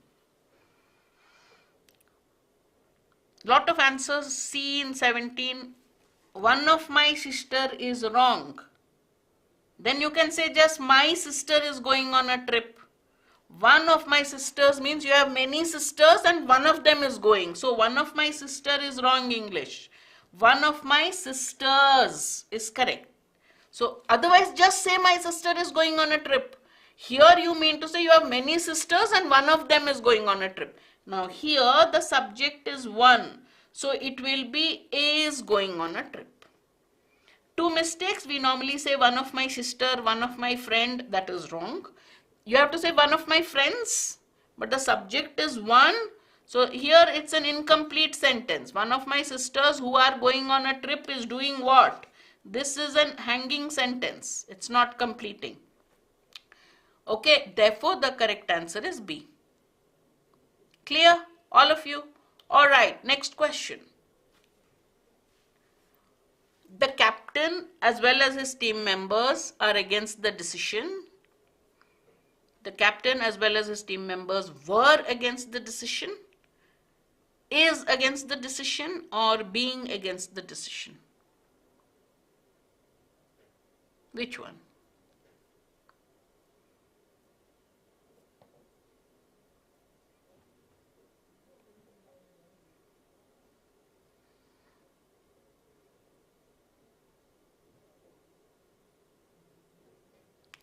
Lot of answers. C in 17. One of my sister is wrong. Then you can say just my sister is going on a trip. One of my sisters means you have many sisters and one of them is going. So one of my sister is wrong English. One of my sisters is correct. So otherwise just say my sister is going on a trip. Here you mean to say you have many sisters and one of them is going on a trip. Now here the subject is one. So it will be is going on a trip. Two mistakes. We normally say one of my sister, one of my friend. That is wrong. You have to say one of my friends, but the subject is one. So here it's an incomplete sentence. One of my sisters who are going on a trip is doing what? This is an hanging sentence. It's not completing. Okay, therefore the correct answer is B. Clear? All of you? Alright, next question. The captain as well as his team members are against the decision. The captain as well as his team members were against the decision, is against the decision, or being against the decision. Which one?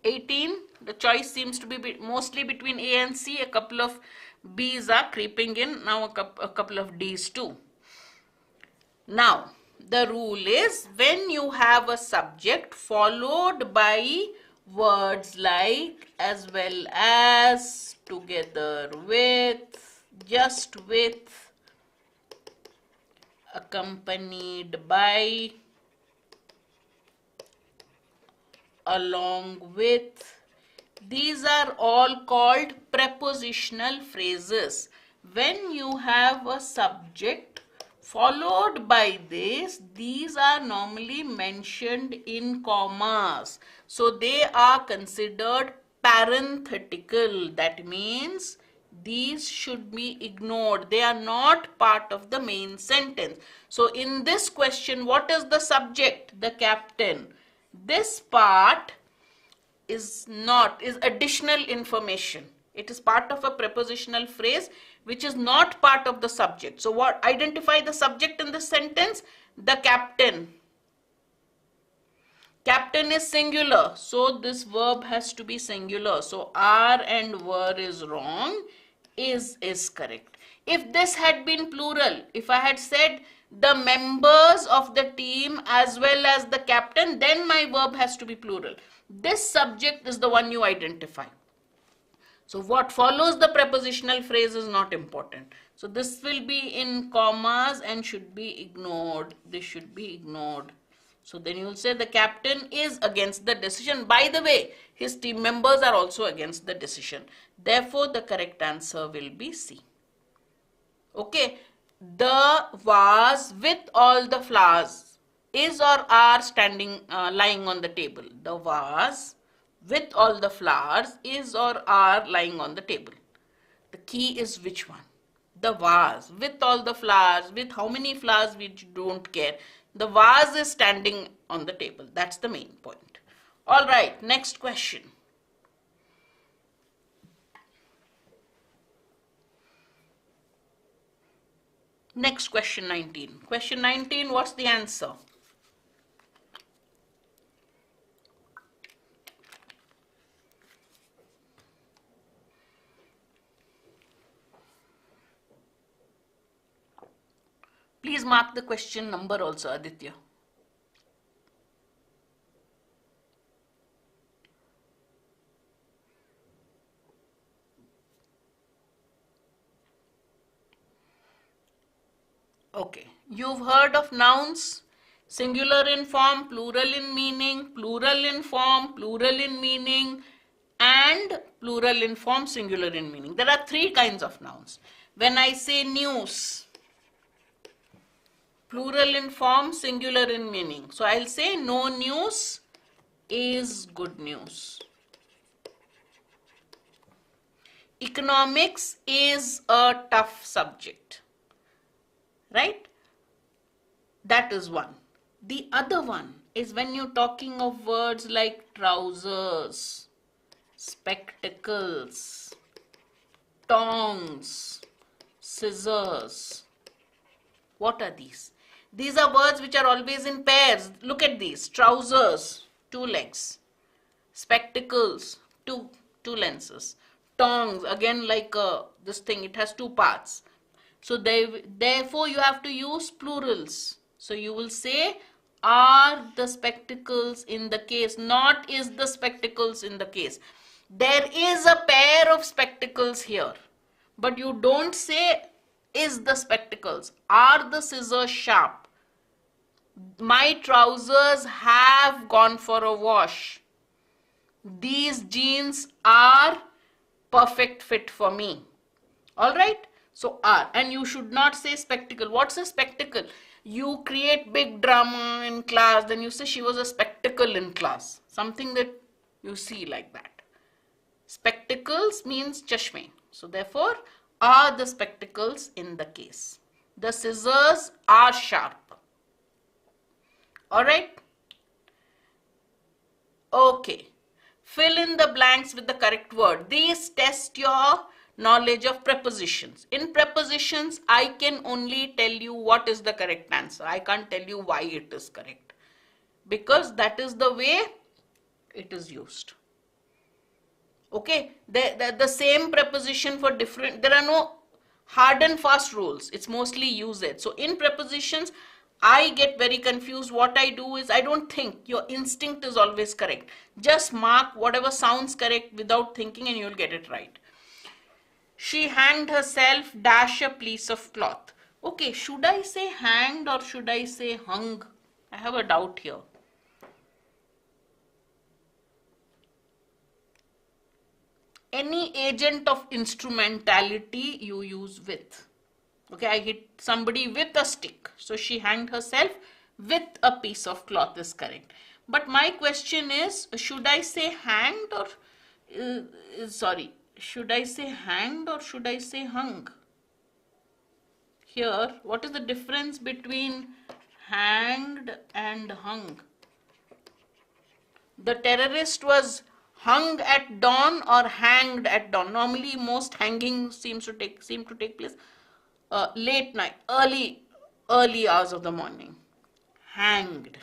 18. The choice seems to be mostly between A and C. A couple of B's are creeping in. Now a couple of D's too. Now, the rule is when you have a subject followed by words like as well as, together with, just with, accompanied by, along with, these are all called prepositional phrases. When you have a subject followed by this, these are normally mentioned in commas. So they are considered parenthetical. That means these should be ignored. They are not part of the main sentence. So in this question, what is the subject? The captain. This part is additional information. It is part of a prepositional phrase which is not part of the subject. So what identify the subject in this sentence? The captain. Captain is singular, so this verb has to be singular. So are and were is wrong, is correct. If this had been plural, if I had said the members of the team as well as the captain, then my verb has to be plural. This subject is the one you identify. So what follows the prepositional phrase is not important. So this will be in commas and should be ignored. This should be ignored. So then you will say the captain is against the decision. By the way, his team members are also against the decision. Therefore, the correct answer will be C. Okay. The vase with all the flowers is or are standing, lying on the table. The vase with all the flowers is or are lying on the table. The key is which one? The vase with all the flowers, with how many flowers we don't care. The vase is standing on the table. That's the main point. All right, next question. Next question 19. Question 19, what's the answer? Please mark the question number also, Aditya. Okay, you've heard of nouns, singular in form, plural in meaning, plural in form, plural in meaning, and plural in form, singular in meaning. There are three kinds of nouns. When I say news, plural in form, singular in meaning. So I'll say no news is good news. Economics is a tough subject. Right? That is one. The other one is when you're talking of words like trousers, spectacles, tongs, scissors. What are these? These are words which are always in pairs. Look at these. Trousers, 2 legs. Spectacles, two lenses. Tongs, again like this thing, it has 2 parts. So therefore you have to use plurals. So you will say are the spectacles in the case, not is the spectacles in the case. There is a pair of spectacles here, but you don't say is the spectacles. Are the scissors sharp? My trousers have gone for a wash. These jeans are perfect fit for me. Alright? So are, and you should not say spectacle. What's a spectacle? You create big drama in class, then you say she was a spectacle in class. Something that you see like that. Spectacles means chashme. So therefore, are the spectacles in the case. The scissors are sharp. Alright? Okay. Fill in the blanks with the correct word. These test your knowledge of prepositions. In prepositions, I can only tell you what is the correct answer. I can't tell you why it is correct, because that is the way it is used. Okay, the same preposition for different, there are no hard and fast rules. It's mostly usage. So in prepositions, I get very confused. What I do is I don't think. Your instinct is always correct. Just mark whatever sounds correct without thinking and you'll get it right. She hanged herself dash a piece of cloth. Okay, should I say hanged or should I say hung? I have a doubt here. Any agent of instrumentality you use with. Okay, I hit somebody with a stick. So she hanged herself with a piece of cloth is correct. But my question is, should I say hanged or, should I say hanged or should I say hung? Here, what is the difference between hanged and hung? The terrorist was hung at dawn or hanged at dawn. Normally, most hanging seem to take place late night, early hours of the morning. Hanged.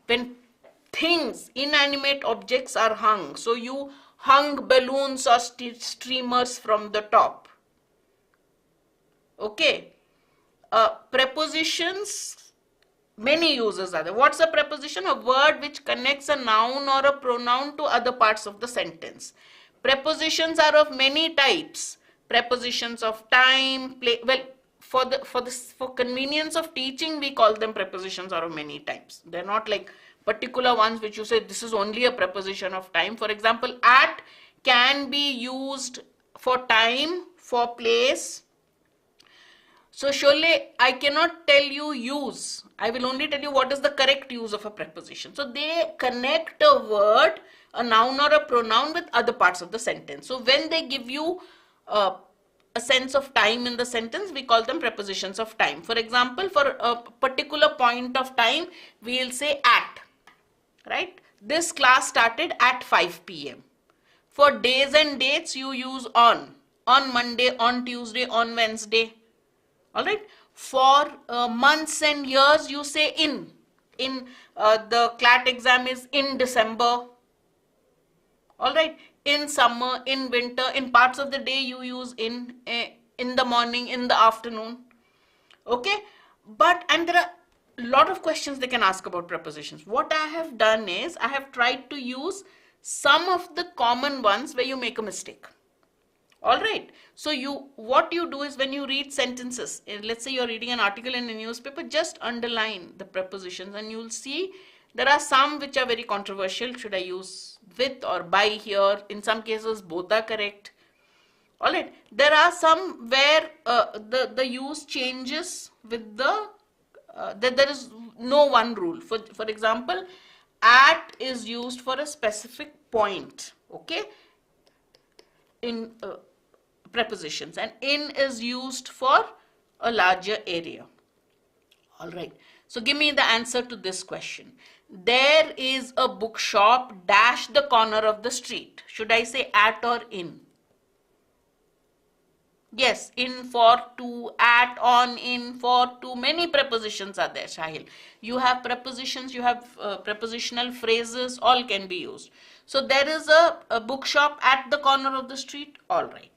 When things, inanimate objects are hung. So you hung balloons or streamers from the top. Okay. Prepositions, many uses are there. What's a preposition? A word which connects a noun or a pronoun to other parts of the sentence. Prepositions are of many types. Prepositions of time, for convenience of teaching, we call them prepositions are of many types. They're not like particular ones which you say this is only a preposition of time. For example, at can be used for time, for place. So surely I cannot tell you use. I will only tell you what is the correct use of a preposition. So they connect a word, a noun or a pronoun with other parts of the sentence. So when they give you a sense of time in the sentence, we call them prepositions of time. For example, for a particular point of time, we will say at, right? This class started at 5 p.m. For days and dates, you use on Monday, on Tuesday, on Wednesday. All right. For months and years, you say in. The CLAT exam is in December. All right. In summer, in winter, in parts of the day, you use in the morning, in the afternoon. Okay. And there are a lot of questions they can ask about prepositions. What I have done is I have tried to use some of the common ones where you make a mistake. All right. So what you do is when you read sentences, let's say you're reading an article in a newspaper, just underline the prepositions and you'll see there are some which are very controversial. Should I use with or by here? In some cases, both are correct. All right. There are some where the use changes with there is no one rule. For example, at is used for a specific point. Okay. In prepositions, and in is used for a larger area. All right. So give me the answer to this question. There is a bookshop dash the corner of the street. Should I say at or in? Yes, in, for, to, at, on, in, for, to. Many prepositions are there, Shahil. You have prepositions, you have prepositional phrases, all can be used. So there is a bookshop at the corner of the street. All right.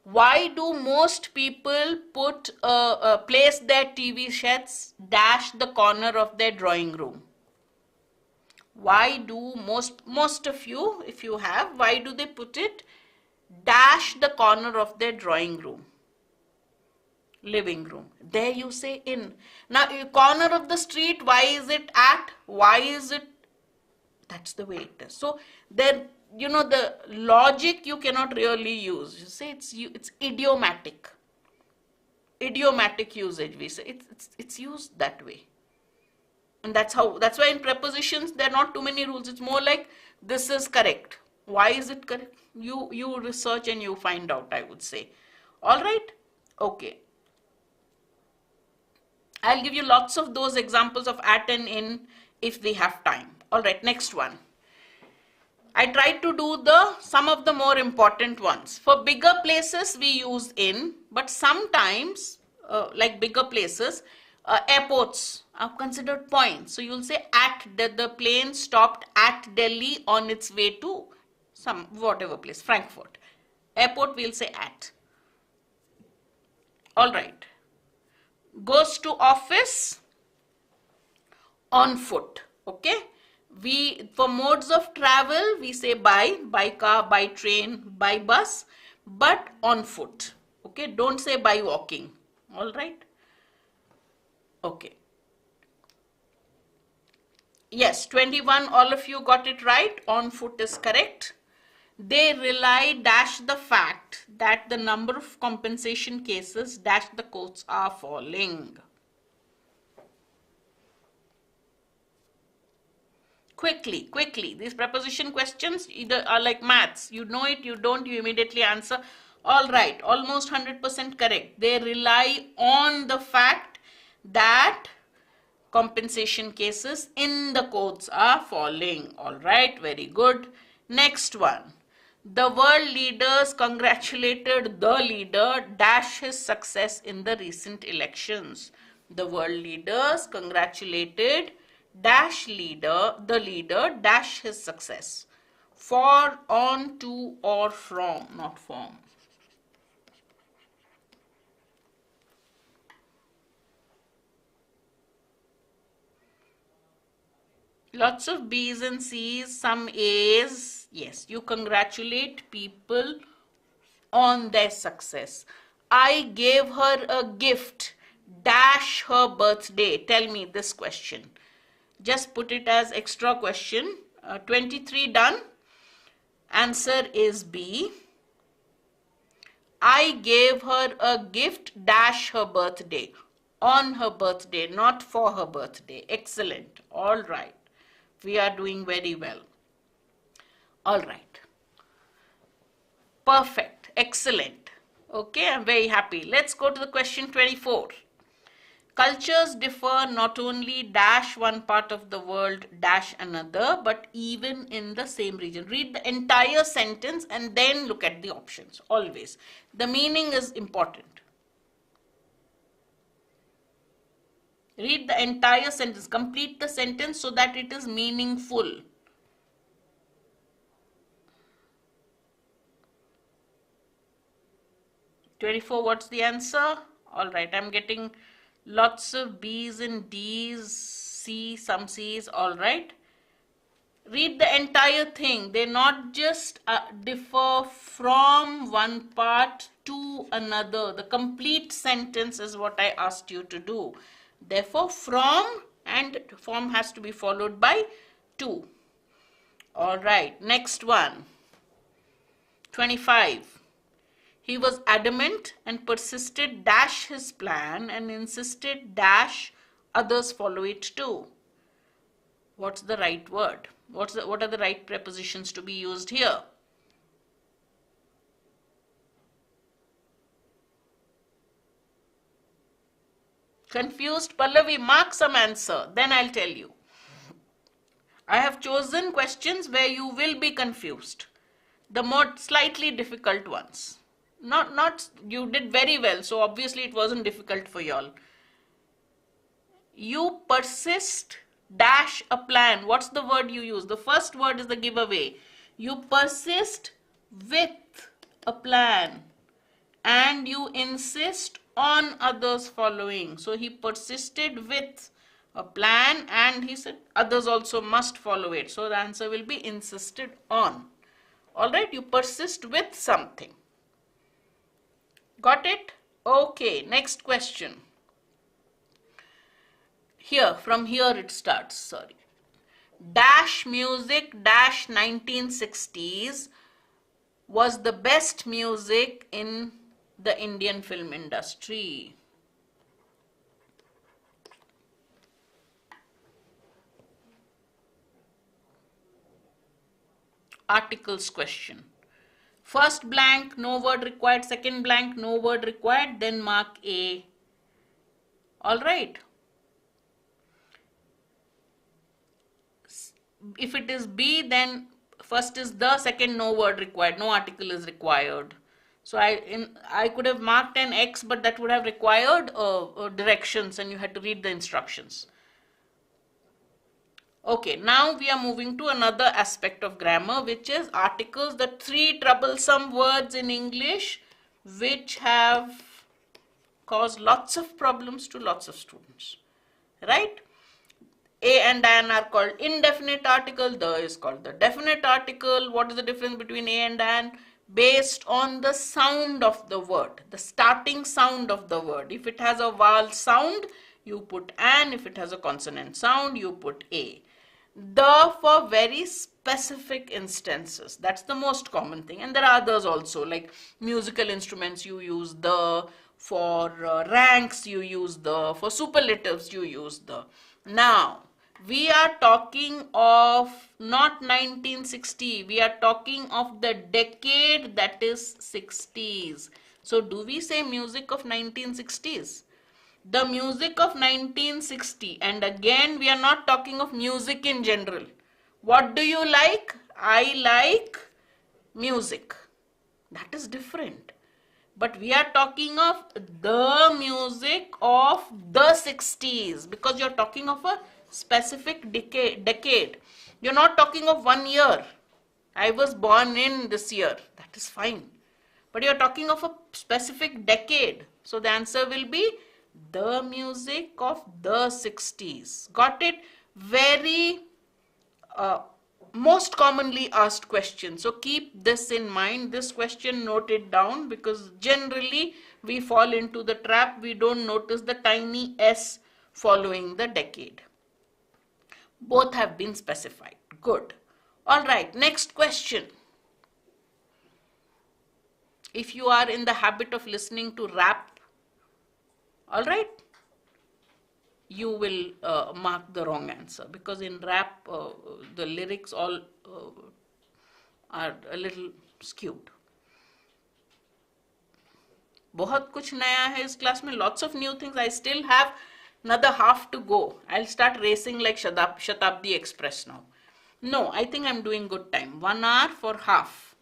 Why do most people place their TV sets dash the corner of their drawing room? Why do most of you, if you have, why do they put it dash the corner of their drawing room? Living room. There you say in. Now, corner of the street, why is it at? Why is it? That's the way it is. So there, the logic you cannot really use. You say it's idiomatic. Idiomatic usage, we say. It's used that way. And that's why in prepositions, there are not too many rules. It's more like this is correct. Why is it correct? You research and you find out, I would say. All right? Okay. I'll give you lots of those examples of at and in if we have time. All right, next one. I tried to do some of the more important ones. For bigger places, we use in, but sometimes, like bigger places, airports are considered points. So you'll say the plane stopped at Delhi on its way to some whatever place, Frankfurt. Airport we'll say at. All right. Goes to office on foot. Okay. For modes of travel we say by car, by train, by bus, but on foot. Okay. Don't say by walking. All right. Okay. Yes, 21, all of you got it right. On foot is correct. They rely dash the fact that the number of compensation cases dash the courts are falling. Quickly. These preposition questions either are like maths. You know it, you don't, you immediately answer. All right, almost 100% correct. They rely on the fact that compensation cases in the courts are falling. All right, very good. Next one. The world leaders congratulated the leader dash his success in the recent elections. The world leaders congratulated dash leader, the leader dash his success. For, on, to, or from, not from. Lots of B's and C's, some A's. Yes, you congratulate people on their success. I gave her a gift dash her birthday. Tell me this question. Just put it as extra question. 23 done. Answer is B. I gave her a gift dash her birthday. On her birthday, not for her birthday. Excellent. All right. We are doing very well. All right. Perfect. Excellent. Okay, I'm very happy. Let's go to the question 24. Cultures differ not only dash one part of the world dash another, but even in the same region. Read the entire sentence and then look at the options. Always. The meaning is important. Read the entire sentence. Complete the sentence so that it is meaningful. "24, what's the answer? All right, I'm getting lots of B's and D's, C, some C's, all right. Read the entire thing. They not just differ from one part to another. The complete sentence is what I asked you to do. Therefore, from and form has to be followed by to. All right, next one. 25. He was adamant and persisted dash his plan and insisted dash others follow it too. What's the right word? What are the right prepositions to be used here? Confused? Pallavi, mark some answer. Then I'll tell you. I have chosen questions where you will be confused. The more slightly difficult ones. Not you did very well, so obviously it wasn't difficult for y'all. You persist dash a plan. What's the word you use? The first word is the giveaway. You persist with a plan and you insist on others following. So he persisted with a plan and he said others also must follow it. So the answer will be insisted on. All right, you persist with something. Got it? Okay, next question. From here it starts, sorry. Dash music dash 1960s was the best music in the Indian film industry. Articles question. First blank, no word required. Second blank, no word required. Then mark A. All right. If it is B, then first is the, second no word required. No article is required. So I could have marked an X, but that would have required directions and you had to read the instructions. Okay, now we are moving to another aspect of grammar, which is articles, the three troublesome words in English which have caused lots of problems to lots of students, right? A and an are called indefinite article, the is called the definite article. What is the difference between a and an? Based on the sound of the word, the starting sound of the word. If it has a vowel sound, you put an. If it has a consonant sound, you put a. The for very specific instances. That's the most common thing. And there are others also, like musical instruments, you use the. For ranks, you use the. For superlatives, you use the. Now, we are talking of not 1960, we are talking of the decade that is 60s. So do we say music of 1960s? The music of 1960, and again we are not talking of music in general. What do you like? I like music. That is different. But we are talking of the music of the 60s because you're talking of a specific decade. You're not talking of 1 year. I was born in this year. That is fine. But you're talking of a specific decade. So the answer will be the music of the 60s. Got it? Very most commonly asked question. So keep this in mind. This question, note it down, because generally we fall into the trap. We don't notice the tiny s following the decade. Both have been specified. Good. All right. Next question. If you are in the habit of listening to rap, all right, you will mark the wrong answer, because in rap the lyrics all are a little skewed. बहुत कुछ नया है इस class में, lots of new things. I still have another half to go. I'll start racing like Shatabdi Express now. No, I think I'm doing good time. 1 hour for half.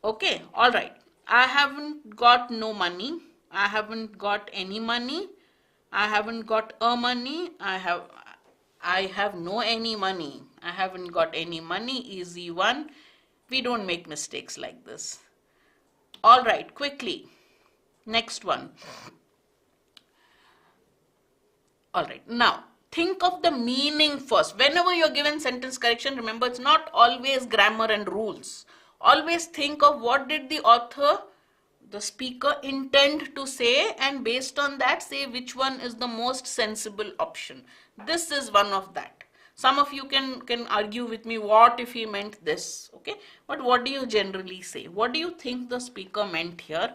Okay, all right. I haven't got no money. I haven't got any money. I haven't got a money. I have no any money. I haven't got any money. Easy one. We don't make mistakes like this. All right, quickly. Next one. All right, now think of the meaning first. Whenever you're given sentence correction, remember it's not always grammar and rules. Always think of what did the author, the speaker, intend to say, and based on that say which one is the most sensible option. This is one of that. Some of you can argue with me, what if he meant this, okay? But what do you generally say? What do you think the speaker meant here?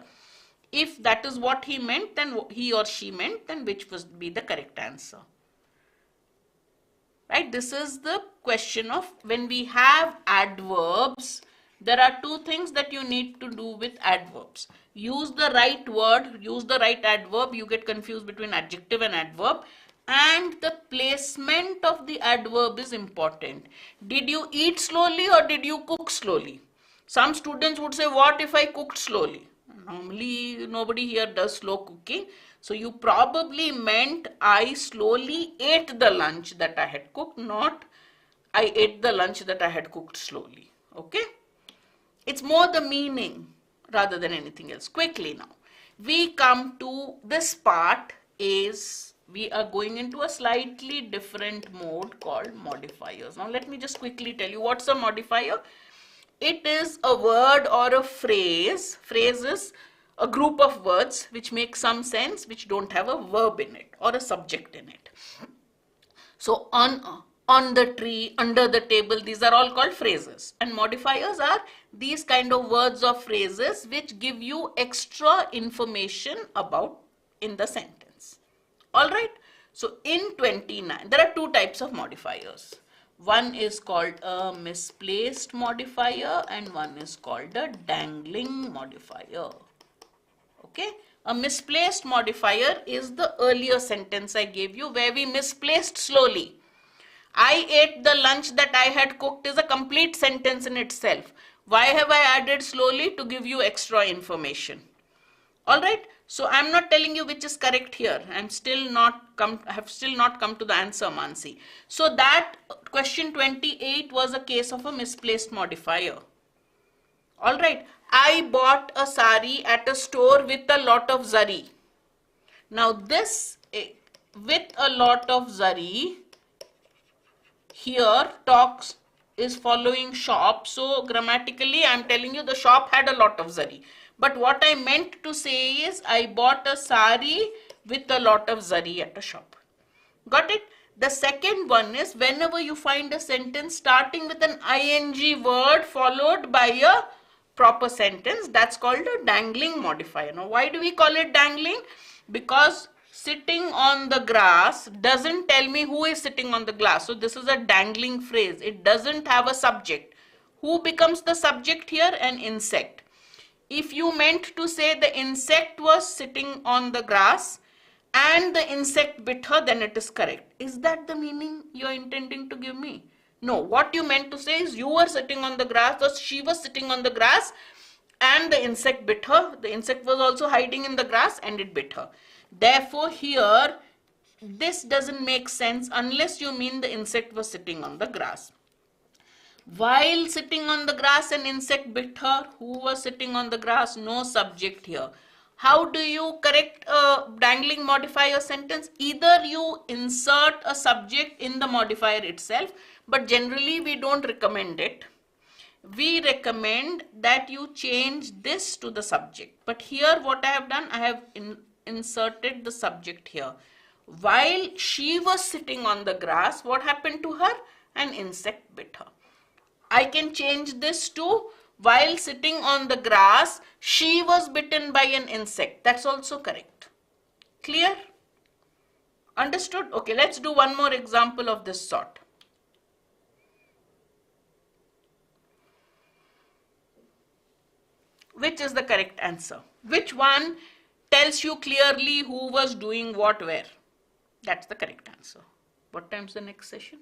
If that is what he meant, then he or she meant, then which would be the correct answer? Right? This is the question of when we have adverbs. There are two things that you need to do with adverbs. Use the right word, use the right adverb. You get confused between adjective and adverb. And the placement of the adverb is important. Did you eat slowly or did you cook slowly? Some students would say, what if I cooked slowly? Normally, nobody here does slow cooking. So you probably meant I slowly ate the lunch that I had cooked, not I ate the lunch that I had cooked slowly. Okay? It's more the meaning rather than anything else. Quickly now. We come to this part is we are going into a slightly different mode called modifiers. Now let me just quickly tell you what's a modifier. It is a word or a phrase. Phrase is a group of words which make some sense, which don't have a verb in it or a subject in it. So on the tree, under the table, these are all called phrases. And modifiers are these kind of words or phrases which give you extra information about in the sentence. All right. So in 29, there are two types of modifiers. One is called a misplaced modifier and one is called a dangling modifier. Okay. A misplaced modifier is the earlier sentence I gave you where we misplaced slowly. I ate the lunch that I had cooked is a complete sentence in itself. Why have I added slowly? To give you extra information. Alright, So I'm not telling you which is correct here. I have still not come to the answer, Mansi. So that question 28 was a case of a misplaced modifier. All right. I bought a sari at a store with a lot of zari. Now this with a lot of zari here talks is following shop. So grammatically I'm telling you the shop had a lot of zari. But what I meant to say is I bought a sari with a lot of zari at a shop. Got it? The second one is whenever you find a sentence starting with an ing word followed by a proper sentence, that's called a dangling modifier. Now why do we call it dangling? Because sitting on the grass doesn't tell me who is sitting on the grass. So this is a dangling phrase. It doesn't have a subject. Who becomes the subject here? An insect. If you meant to say the insect was sitting on the grass and the insect bit her, then it is correct. Is that the meaning you are intending to give me? No, what you meant to say is you were sitting on the grass or she was sitting on the grass and the insect bit her. The insect was also hiding in the grass and it bit her. Therefore, here this doesn't make sense unless you mean the insect was sitting on the grass. While sitting on the grass, an insect bit her. Who was sitting on the grass? No subject here. How do you correct a dangling modifier sentence? Either you insert a subject in the modifier itself, but generally we don't recommend it. We recommend that you change this to the subject. But here what I have done, I have inserted the subject here. While she was sitting on the grass, what happened to her? An insect bit her. I can change this to while sitting on the grass, she was bitten by an insect. That's also correct. Clear? Understood? Okay, let's do one more example of this sort. Which is the correct answer? Which one tells you clearly who was doing what where? That's the correct answer. What time's the next session?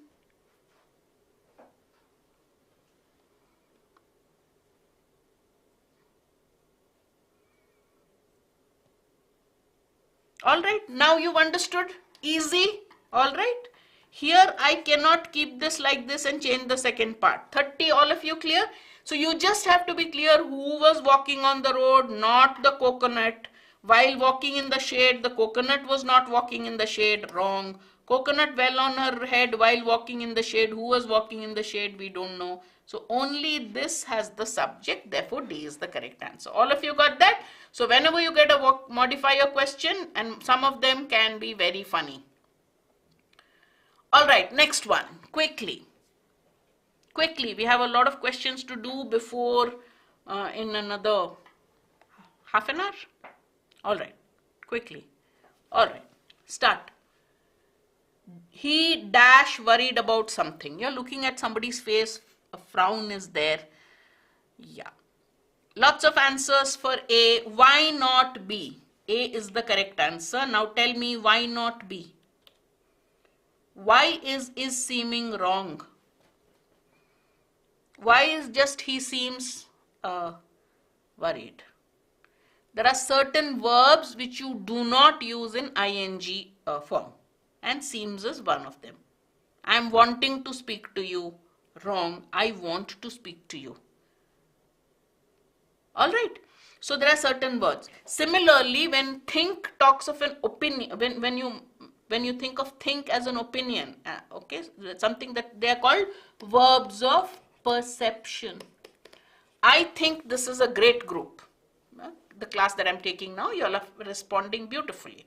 All right, now you've understood. Easy. All right. Here I cannot keep this like this and change the second part. 30, all of you clear? So you just have to be clear who was walking on the road, not the coconut. While walking in the shade, the coconut was not walking in the shade. Wrong. Coconut well on her head while walking in the shade. Who was walking in the shade? We don't know. So only this has the subject. Therefore, D is the correct answer. All of you got that? So whenever you get a modifier question, and some of them can be very funny. All right, next one. Quickly. Quickly, we have a lot of questions to do before in another half an hour. All right, quickly. All right, start. He dash worried about something. You're looking at somebody's face, a frown is there. Yeah. Lots of answers for A. Why not B? A is the correct answer. Now tell me why not B? Why is seeming wrong? Why is just he seems worried? There are certain verbs which you do not use in ing form, and seems is one of them. I am wanting to speak to you. Wrong. I want to speak to you. All right. So there are certain words. Similarly, when think talks of an opinion, when you think of think as an opinion, okay, something that they are called verbs of perception. I think this is a great group. The class that I'm taking now, you all are responding beautifully.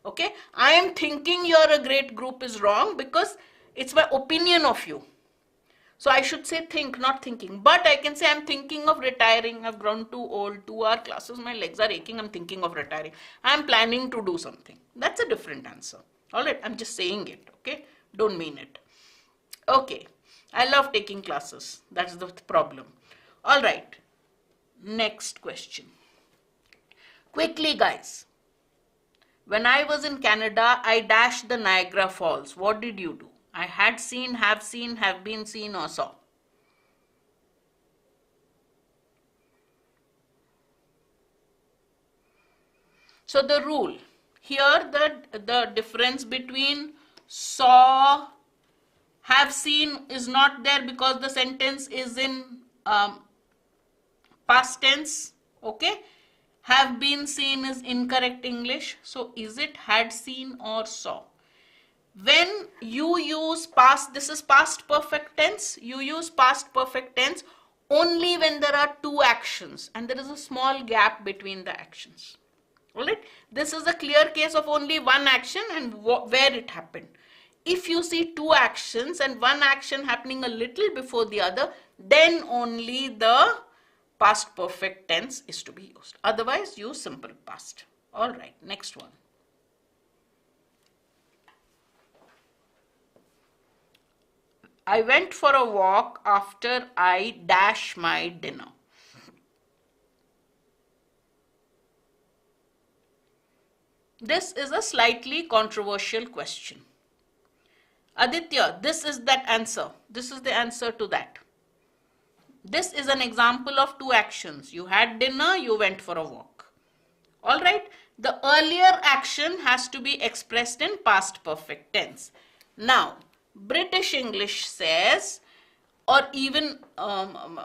Okay, I am thinking you're a great group is wrong because it's my opinion of you. So I should say think, not thinking. But I can say I'm thinking of retiring. I've grown too old. 2 hour classes, my legs are aching. I'm thinking of retiring. I'm planning to do something. That's a different answer. All right, I'm just saying it. Okay, don't mean it. Okay, I love taking classes. That's the problem. All right, next question. Quickly, guys. When I was in Canada, I dashed the Niagara Falls. What did you do? I had seen, have been seen, or saw. So the rule here, the difference between saw, have seen is not there because the sentence is in past tense. Okay, have been seen is incorrect English. So is it had seen or saw? When you use past, this is past perfect tense, you use past perfect tense only when there are two actions and there is a small gap between the actions. Alright, this is a clear case of only one action and where it happened. If you see two actions and one action happening a little before the other, then only the past perfect tense is to be used. Otherwise, use simple past. Alright, next one. I went for a walk after I dash my dinner. This is a slightly controversial question. Aditya, this is that answer. This is the answer to that. This is an example of two actions. You had dinner, you went for a walk. Alright, the earlier action has to be expressed in past perfect tense. Now, British English says, or even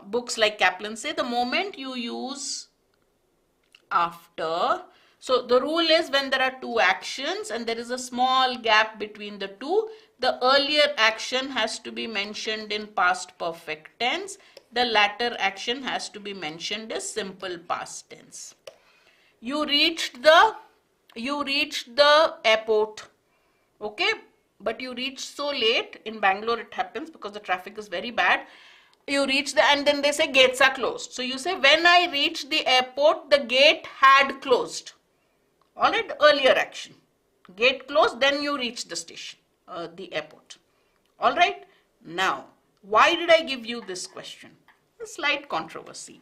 books like Kaplan say, the moment you use after, so the rule is when there are two actions and there is a small gap between the two, the earlier action has to be mentioned in past perfect tense. The latter action has to be mentioned as simple past tense. You reached the airport, okay, but you reached so late. In Bangalore it happens because the traffic is very bad. You reach and then they say gates are closed. So you say when I reached the airport, the gate had closed. Alright, earlier action. Gate closed, then you reach the station, the airport. Alright, now why did I give you this question? A slight controversy.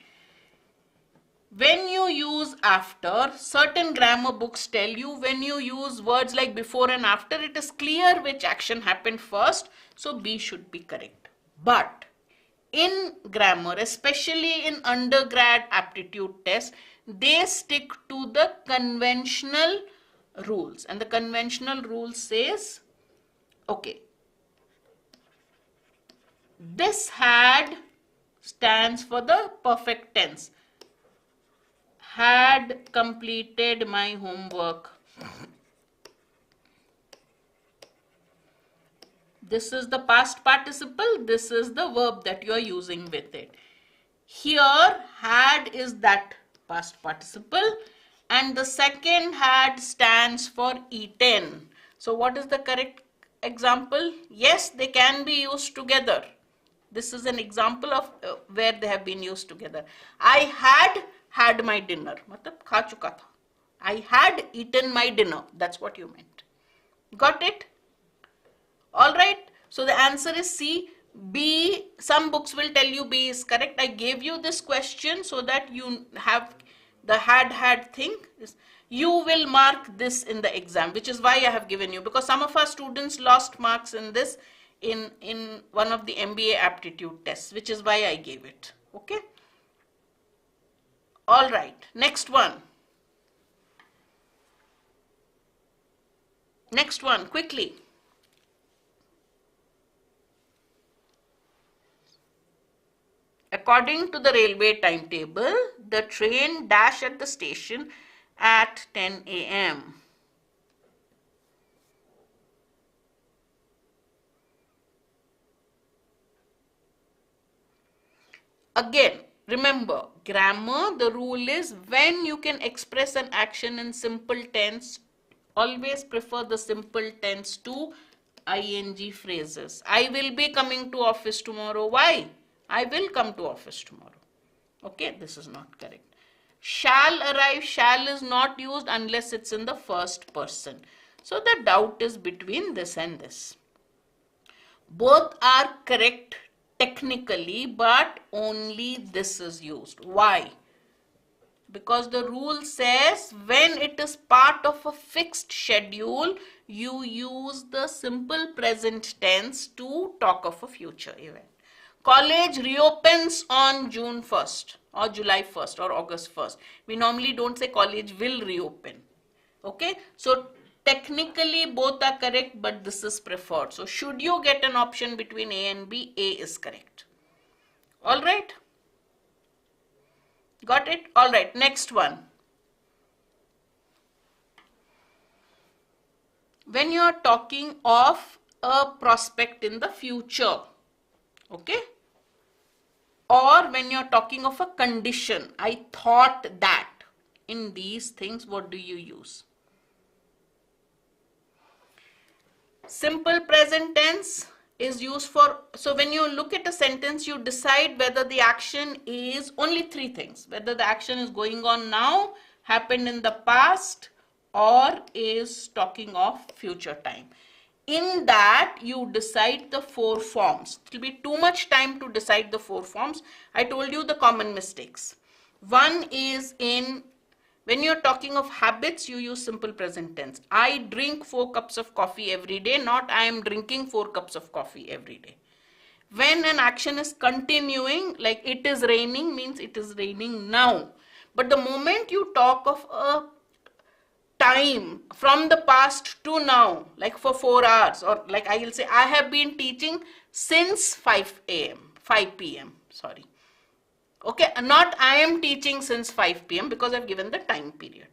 When you use after, certain grammar books tell you when you use words like before and after, it is clear which action happened first, so B should be correct. But in grammar, especially in undergrad aptitude tests, they stick to the conventional rules, and the conventional rule says, okay, this had stands for the perfect tense. Had completed my homework. This is the past participle. This is the verb that you are using with it. Here, had is that past participle, and the second had stands for eaten. So what is the correct example? Yes, they can be used together. This is an example of where they have been used together. I had my dinner. Matlab kha chuka tha. I had eaten my dinner. That's what you meant. Got it? Alright. So the answer is C. B, some books will tell you B is correct. I gave you this question so that you have the had thing. You will mark this in the exam, which is why I have given you, because some of our students lost marks in this in one of the MBA aptitude tests, which is why I gave it. Okay. All right. Next one. Next one, quickly. According to the railway timetable, the train dash at the station at 10 a.m. Again, remember, grammar, the rule is when you can express an action in simple tense, always prefer the simple tense to ing phrases. I will be coming to office tomorrow. Why? I will come to office tomorrow. Okay, this is not correct. Shall arrive, shall is not used unless it's in the first person. So the doubt is between this and this. Both are correct technically, but only this is used. Why? Because the rule says when it is part of a fixed schedule, you use the simple present tense to talk of a future event. College reopens on June 1st or July 1st or August 1st. We normally don't say college will reopen. Okay, so technically both are correct, but this is preferred. So should you get an option between A and B, A is correct. All right, got it? All right, next one. When you are talking of a prospect in the future, okay, or when you're talking of a condition, I thought that, in these things, what do you use? Simple present tense is used for, so when you look at a sentence, you decide whether the action is only three things, whether the action is going on now, happened in the past, or is talking of future time. In that, you decide the four forms. It will be too much time to decide the four forms. I told you the common mistakes. One is when you're talking of habits, you use simple present tense. I drink 4 cups of coffee every day, not I am drinking 4 cups of coffee every day. When an action is continuing, like it is raining, means it is raining now. But the moment you talk of a time from the past to now, like for 4 hours, or like I will say, I have been teaching since 5 p.m. Sorry. Okay, not I am teaching since 5 p.m. because I've given the time period.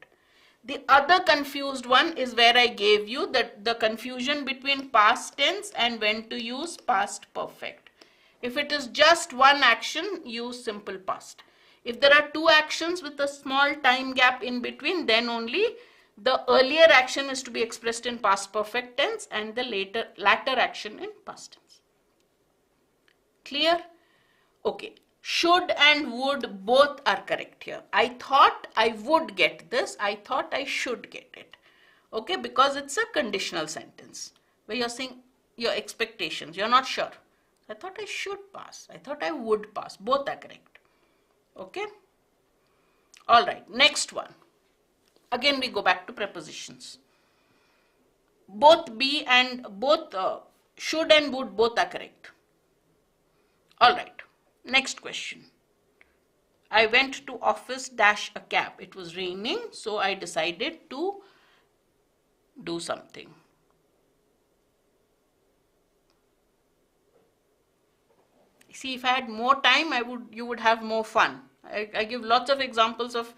The other confused one is where I gave you that the confusion between past tense and when to use past perfect. If it is just one action, use simple past. If there are two actions with a small time gap in between, then only the earlier action is to be expressed in past perfect tense and the latter action in past tense. Clear? Okay. Should and would both are correct here. I thought I would get this. I thought I should get it. Okay, because it's a conditional sentence where you're saying your expectations. You're not sure. I thought I should pass. I thought I would pass. Both are correct. Okay. All right. Next one. Again, we go back to prepositions. Both be and both should and would both are correct. All right. Next question. I went to office dash a cab. It was raining, so I decided to do something. See, if I had more time, you would have more fun. I give lots of examples of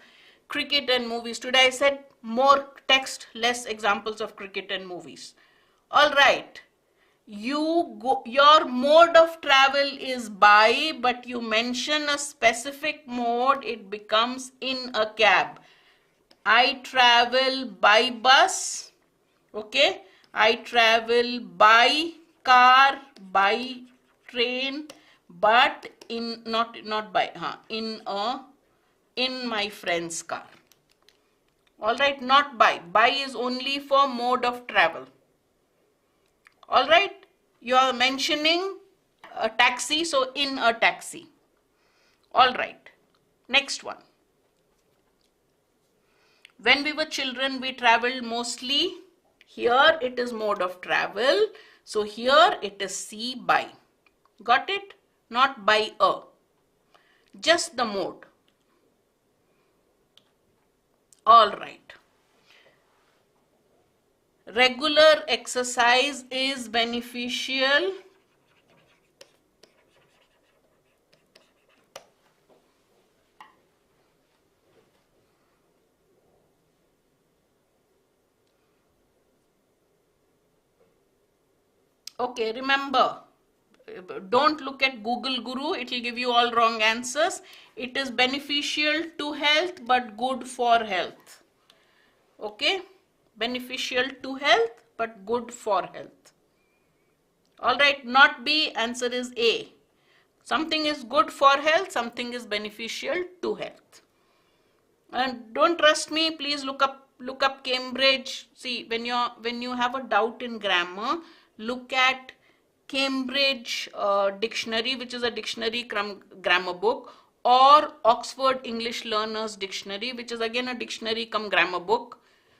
cricket and movies. Today I said more text, less examples of cricket and movies. All right. Your mode of travel is by, but you mention a specific mode, it becomes in a cab. I travel by bus. Okay. I travel by car, by train, but in my friend's car. All right, not by. By is only for mode of travel. All right, you are mentioning a taxi, so in a taxi. All right, next one. When we were children, we traveled mostly. Here it is mode of travel. So here it is C, by. Got it? Not by a. Just the mode. All right. Regular exercise is beneficial. Okay, remember, don't look at Google Guru. It will give you all wrong answers. It is beneficial to health but good for health. Okay. Beneficial to health but good for health. All right, not B, answer is A. Something is good for health, something is beneficial to health. And don't trust me, please look up Cambridge. See, when you have a doubt in grammar, look at Cambridge dictionary, which is a dictionary grammar book, or Oxford English Learners Dictionary, which is again a dictionary cum grammar book.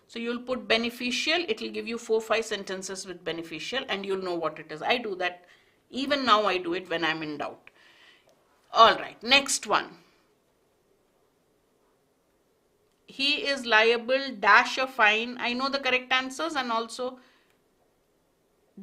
So you'll put beneficial, it will give you 4-5 sentences with beneficial and you'll know what it is. I do that. Even now I do it when I'm in doubt. All right, next one. he is liable dash a fine. I know the correct answers, and also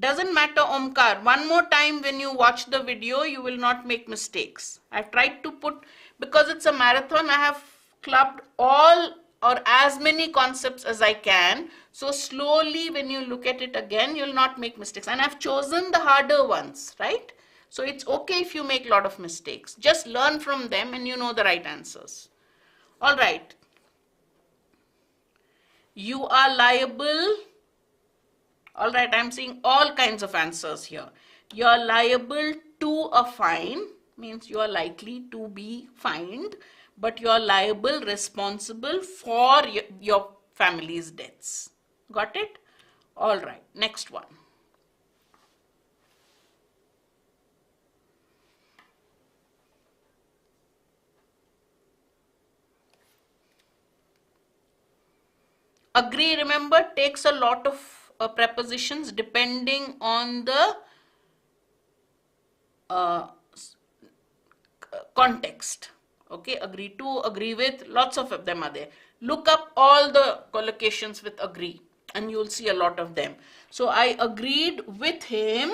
doesn't matter, Omkar. One more time when you watch the video, you will not make mistakes. I've tried to put, because it's a marathon, I have clubbed all or as many concepts as I can. So slowly when you look at it again, you'll not make mistakes. And I've chosen the harder ones, right? So it's okay if you make a lot of mistakes. Just learn from them and you know the right answers. All right. You are liable. All right, I'm seeing all kinds of answers here. You are liable to a fine, means you are likely to be fined, but you are liable, responsible for your family's debts. Got it? All right, next one. Agree, remember, takes a lot of prepositions depending on the context. Okay, agree to, agree with, lots of them are there. Look up all the collocations with agree and you'll see a lot of them. So I agreed with him,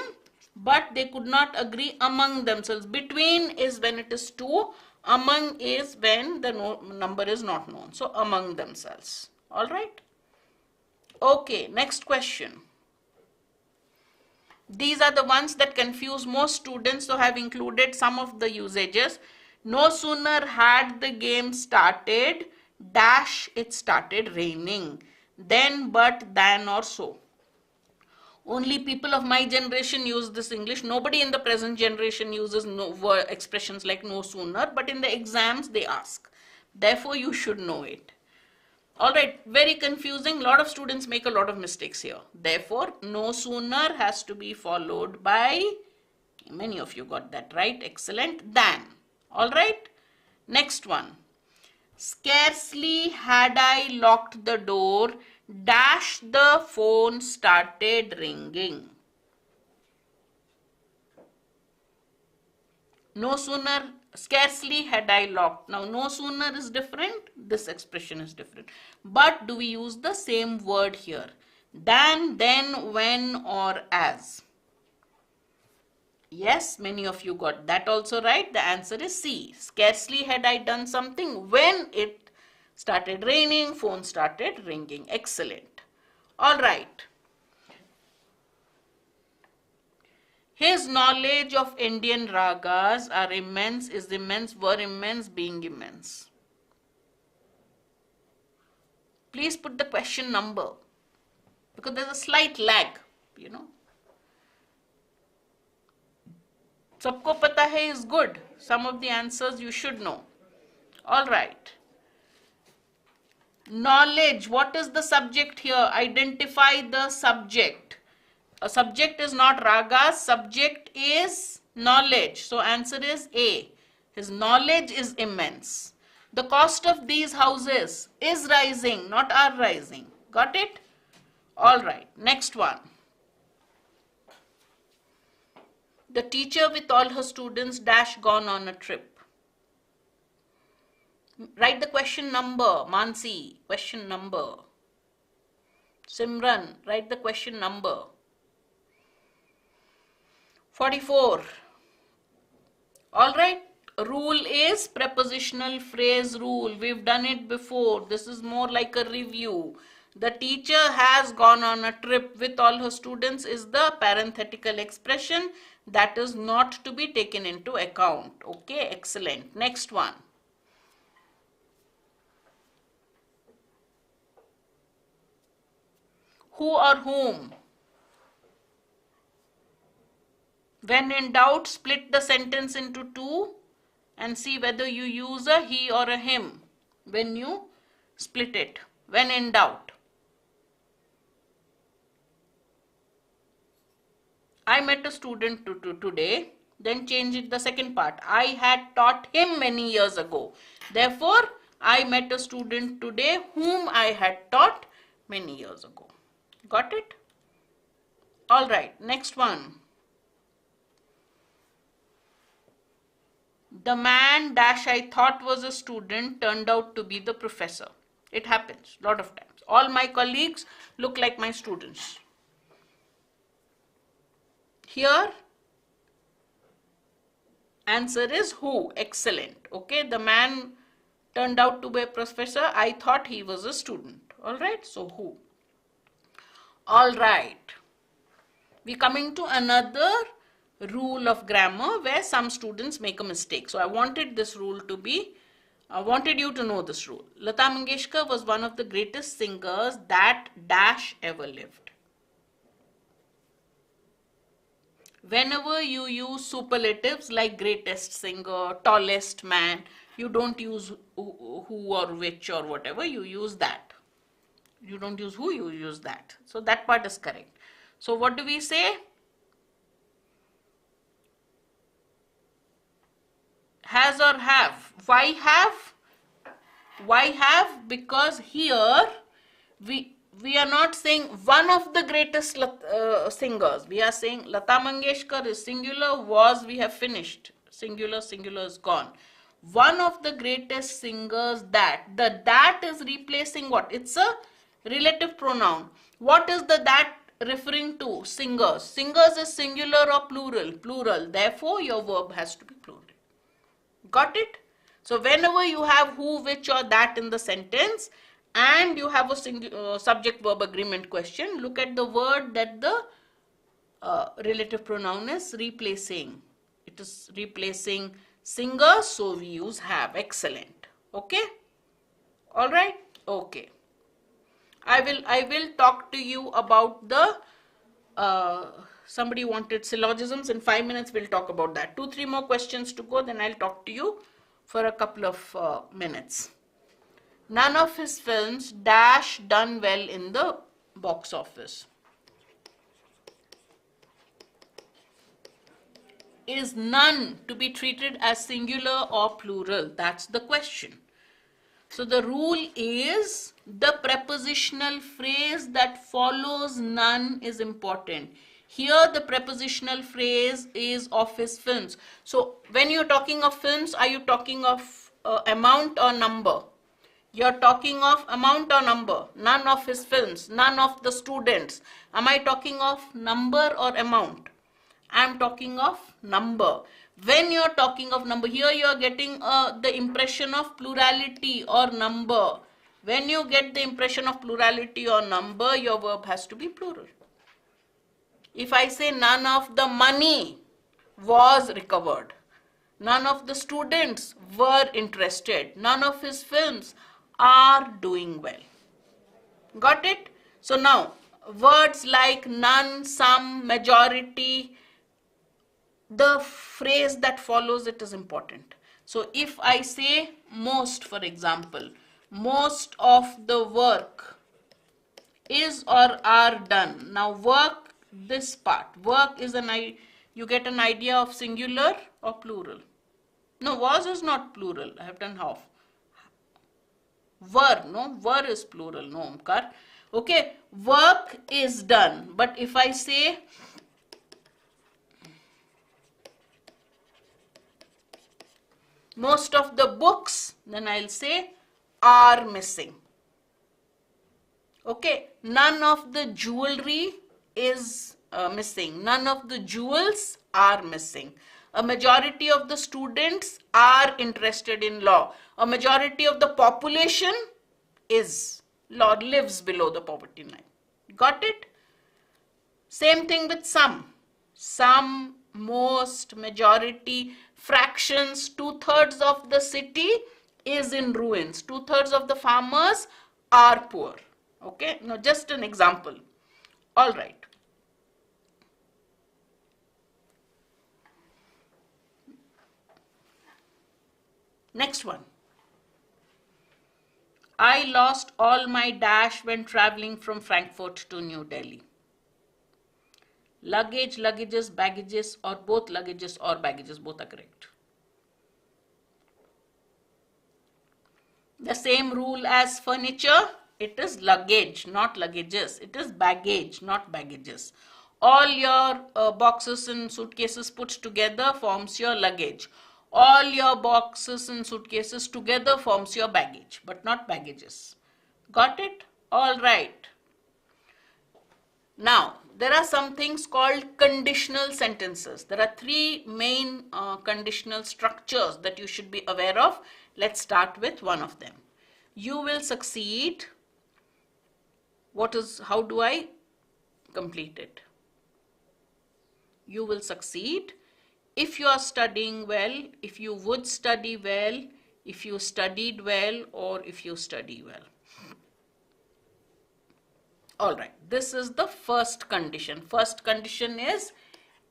but they could not agree among themselves. Between is when it is two, among is when the number is not known. So among themselves. All right. Okay, next question. These are the ones that confuse most students, so I have included some of the usages. No sooner had the game started, dash, it started raining. Then, but, than, or so. Only people of my generation use this English. Nobody in the present generation uses expressions like no sooner, but in the exams they ask. Therefore, you should know it. All right, very confusing. A lot of students make a lot of mistakes here. Therefore, no sooner has to be followed by, many of you got that right, excellent, than. All right, next one. Scarcely had I locked the door, dash, the phone started ringing. No sooner, scarcely had I locked. Now, no sooner is different. This expression is different. But do we use the same word here? Than, then, when, or as. Yes, many of you got that also right. The answer is C. Scarcely had I done something when it started raining, phone started ringing. Excellent. All right. His knowledge of Indian ragas are immense, is immense, were immense, being immense. Please put the question number because there's a slight lag, you know. Sabko pata hai is good. Some of the answers you should know. All right. Knowledge. What is the subject here? Identify the subject. A subject is not ragas. Subject is knowledge. So answer is A. His knowledge is immense. The cost of these houses is rising, not are rising. Got it? All right. Next one. The teacher with all her students dash gone on a trip. Write the question number. Mansi, question number. Simran, write the question number. 44. All right. Rule is prepositional phrase rule. We've done it before. This is more like a review. The teacher has gone on a trip with all her students is the parenthetical expression that is not to be taken into account. Okay, excellent. Next one. Who or whom? When in doubt, split the sentence into two and see whether you use a he or a him when you split it. When in doubt. I met a student today, then change it the second part. I had taught him many years ago. Therefore, I met a student today whom I had taught many years ago. Got it? All right, next one. The man dash I thought was a student turned out to be the professor. It happens a lot of times. All my colleagues look like my students. Here, answer is who. Excellent. Okay, the man turned out to be a professor. I thought he was a student. All right, so who. All right. We're coming to another rule of grammar where some students make a mistake. So I wanted this rule to be, I wanted you to know this rule. Lata Mangeshkar was one of the greatest singers that dash ever lived. Whenever you use superlatives like greatest singer, tallest man, you don't use who or which or whatever, you use that. You don't use who, you use that. So that part is correct. So what do we say? Has or have. Why have? Why have? Because here we are not saying one of the greatest singers. We are saying Lata Mangeshkar is singular, was, we have finished. Singular, singular is gone. One of the greatest singers that. The that is replacing what? It's a relative pronoun. What is the that referring to? Singers. Singers is singular or plural? Plural. Therefore, your verb has to be plural. Got it? So whenever you have who, which or that in the sentence and you have a subject-verb agreement question, look at the word that the relative pronoun is replacing. It is replacing singer, so we use have. Excellent. Okay? All right? Okay. I will talk to you about the somebody wanted syllogisms. In 5 minutes we'll talk about that. 2-3 more questions to go, then I'll talk to you for a couple of minutes. None of his films dash done well in the box office. Is none to be treated as singular or plural? That's the question. So the rule is the prepositional phrase that follows none is important. Here the prepositional phrase is of his films. So when you're talking of films, are you talking of amount or number? You're talking of amount or number? None of his films, none of the students. Am I talking of number or amount? I'm talking of number. When you're talking of number, here you're getting the impression of plurality or number. When you get the impression of plurality or number, your verb has to be plural. If I say none of the money was recovered, none of the students were interested, none of his films are doing well. Got it? So now, words like none, some, majority, the phrase that follows it is important. So if I say most, for example, most of the work is or are done. Now work, this part, work is you get an idea of singular or plural. No, was is not plural. I have done half. Were, no, were is plural, no, Omkar. Okay, work is done. But if I say most of the books, then I'll say are missing. Okay, none of the jewelry is missing. None of the jewels are missing. A majority of the students are interested in law. A majority of the population is law, lives below the poverty line. Got it? Same thing with some. Some, most, majority, fractions, 2/3 of the city is in ruins. 2/3 of the farmers are poor. Okay, now just an example. All right. Next one. I lost all my dash when traveling from Frankfurt to New Delhi. Luggage, luggages, baggages, or both luggages or baggages, both are correct. The same rule as furniture, it is luggage, not luggages. It is baggage, not baggages. All your boxes and suitcases put together forms your luggage. All your boxes and suitcases together forms your baggage, but not baggages. Got it? All right. Now, there are some things called conditional sentences. There are three main conditional structures that you should be aware of. Let's start with one of them. You will succeed. How do I complete it? You will succeed if you are studying well, if you would study well, if you studied well, or if you study well. All right, this is the first condition. First condition is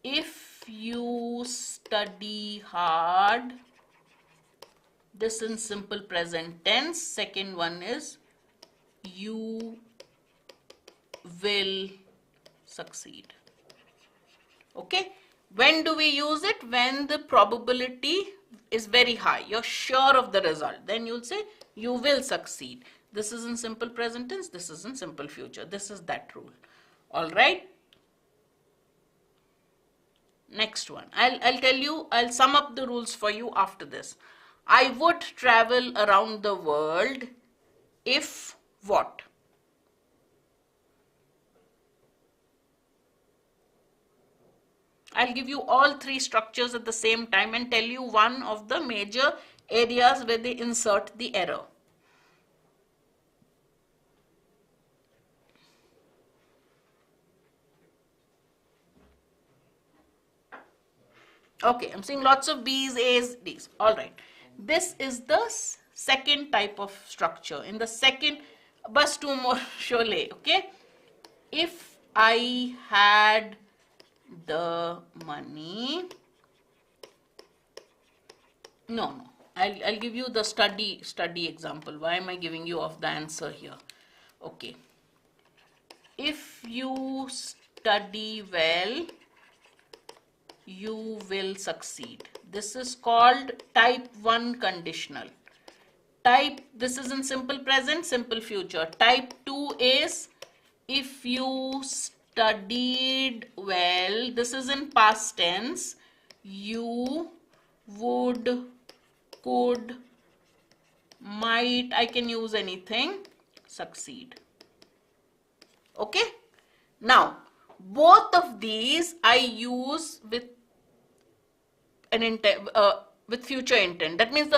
if you study hard. This in simple present tense. Second one is you will succeed. Okay, when do we use it? When the probability is very high, you're sure of the result, then you'll say you will succeed. This is in simple present tense, this is in simple future. This is that rule. All right. Next one. I'll sum up the rules for you after this. I would travel around the world if what? I'll give you all three structures at the same time and tell you one of the major areas where they insert the error. Okay, I'm seeing lots of B's, A's, D's. All right. This is the second type of structure. In the second, bus two more shole, okay? If I had the money, no, I'll give you the study example. Why am I giving you of the answer here? Okay. If you study well, you will succeed. This is called type 1 conditional. This is in simple present, simple future. Type 2 is if you studied well. This is in past tense. You would, could, might, I can use anything, succeed. Okay. Now, both of these I use with an intent, with future intent. That means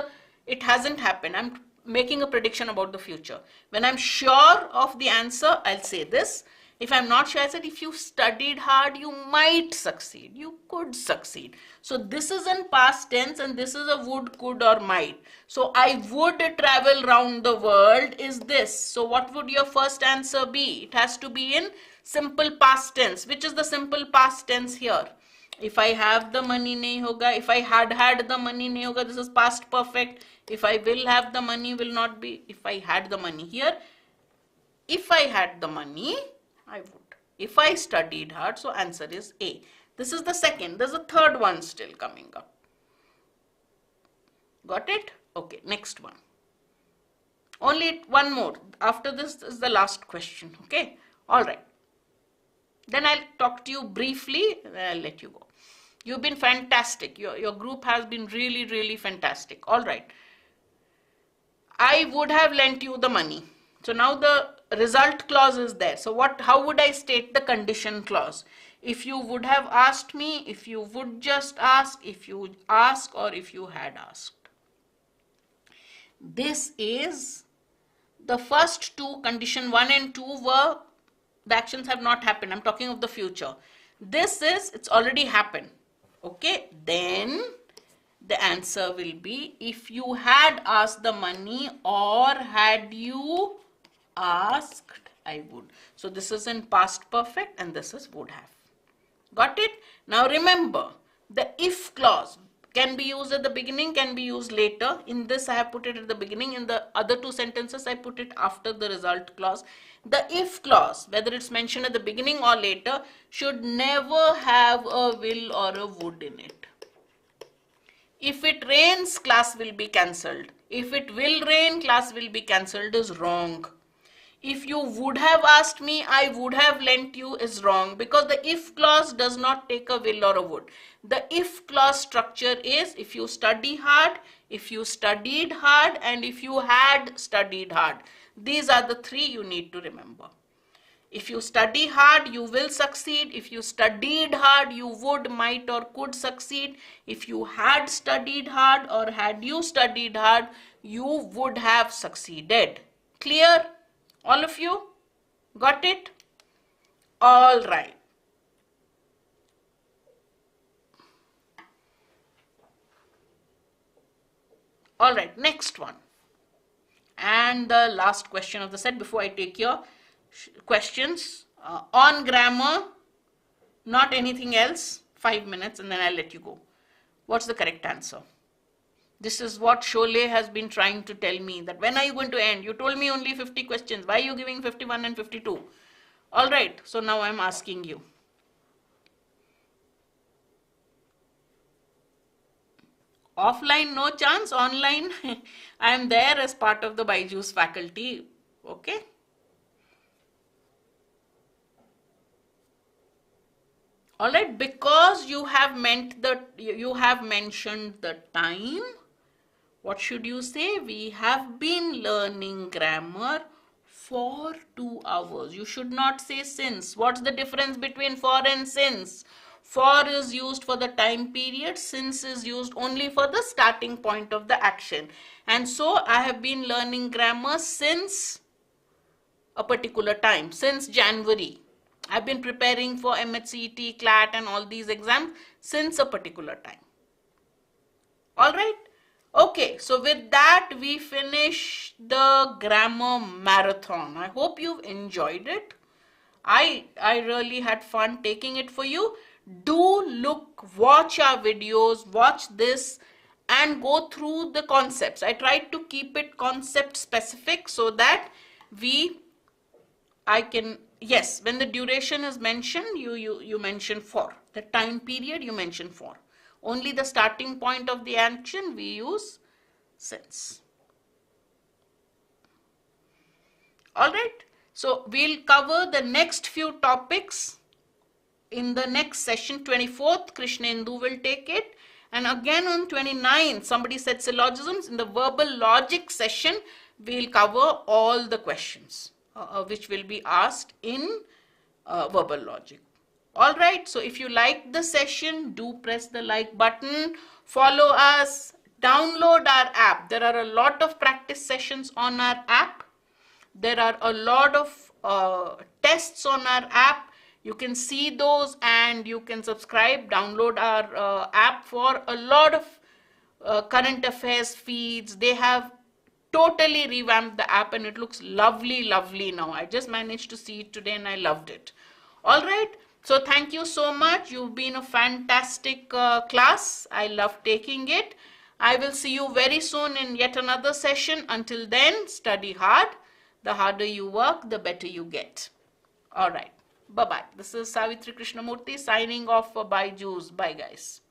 it hasn't happened. I'm making a prediction about the future. When I'm sure of the answer, I'll say this. If I'm not sure, I said if you studied hard, you might succeed. You could succeed. So this is in past tense and this is a would, could, or might. So I would travel round the world is this. So what would your first answer be? It has to be in simple past tense. Which is the simple past tense here? If I have the money, nahi hoga. If I had the money, nahi hoga. This is past perfect. If I will have the money, will not be. If I had the money here. If I had the money, I would. If I studied hard, so answer is A. This is the second. There's a third one still coming up. Got it? Okay, next one. Only one more. After this is the last question. Okay? All right. Then I'll talk to you briefly. I'll let you go. You've been fantastic. Your group has been really, really fantastic. All right. I would have lent you the money. So now the result clause is there. So how would I state the condition clause? If you would have asked me, if you would just ask, if you ask, or if you had asked. This is the first two, condition 1 and 2 were, the actions have not happened. I'm talking of the future. This is, it's already happened. Okay, then the answer will be if you had asked the money or had you asked, I would. So this is in past perfect and this is would have. Got it? Now remember, the if clause can be used at the beginning, can be used later. In this I have put it at the beginning. In the other two sentences I put it after the result clause. The if clause, whether it's mentioned at the beginning or later, should never have a will or a would in it. If it rains, class will be cancelled. If it will rain, class will be cancelled is wrong. If you would have asked me, I would have lent you is wrong, because the if clause does not take a will or a would. The if clause structure is if you study hard, if you studied hard, and if you had studied hard. These are the three you need to remember. If you study hard, you will succeed. If you studied hard, you would, might, or could succeed. If you had studied hard or had you studied hard, you would have succeeded. Clear? All of you? Got it? All right. All right, next one. And the last question of the set before I take your questions. On grammar, not anything else, 5 minutes, and then I'll let you go. What's the correct answer? This is what Sholay has been trying to tell me, that when are you going to end? You told me only 50 questions. Why are you giving 51 and 52? All right, so now I'm asking you. Offline, no chance. Online, I am there as part of the BYJU'S faculty. Okay. All right, because you have mentioned the time. What should you say? We have been learning grammar for 2 hours. You should not say since. What's the difference between for and since? For is used for the time period. Since is used only for the starting point of the action. And so I have been learning grammar since a particular time, since January. I've been preparing for MH-CET, CLAT and all these exams since a particular time. All right. Okay, so with that we finish the grammar marathon. I hope you've enjoyed it. I really had fun taking it for you. Do watch our videos, watch this and go through the concepts. I tried to keep it concept specific so that yes, when the duration is mentioned, you mention for. The time period you mention for. Only the starting point of the action we use since. All right. So we'll cover the next few topics in the next session. 24th, Krishnendu will take it. And again on 29th, somebody said syllogisms. In the verbal logic session, we'll cover all the questions which will be asked in verbal logic. All right, so if you like the session, do press the like button, follow us, download our app. There are a lot of practice sessions on our app. There are a lot of tests on our app. You can see those and you can subscribe, download our app for a lot of current affairs feeds. They have totally revamped the app and it looks lovely, lovely now. I just managed to see it today and I loved it. All right. So thank you so much. You've been a fantastic class. I love taking it. I will see you very soon in yet another session. Until then, study hard. The harder you work, the better you get. All right. Bye-bye. This is Savitri Krishnamurthy signing off for BYJU'S. Bye, guys.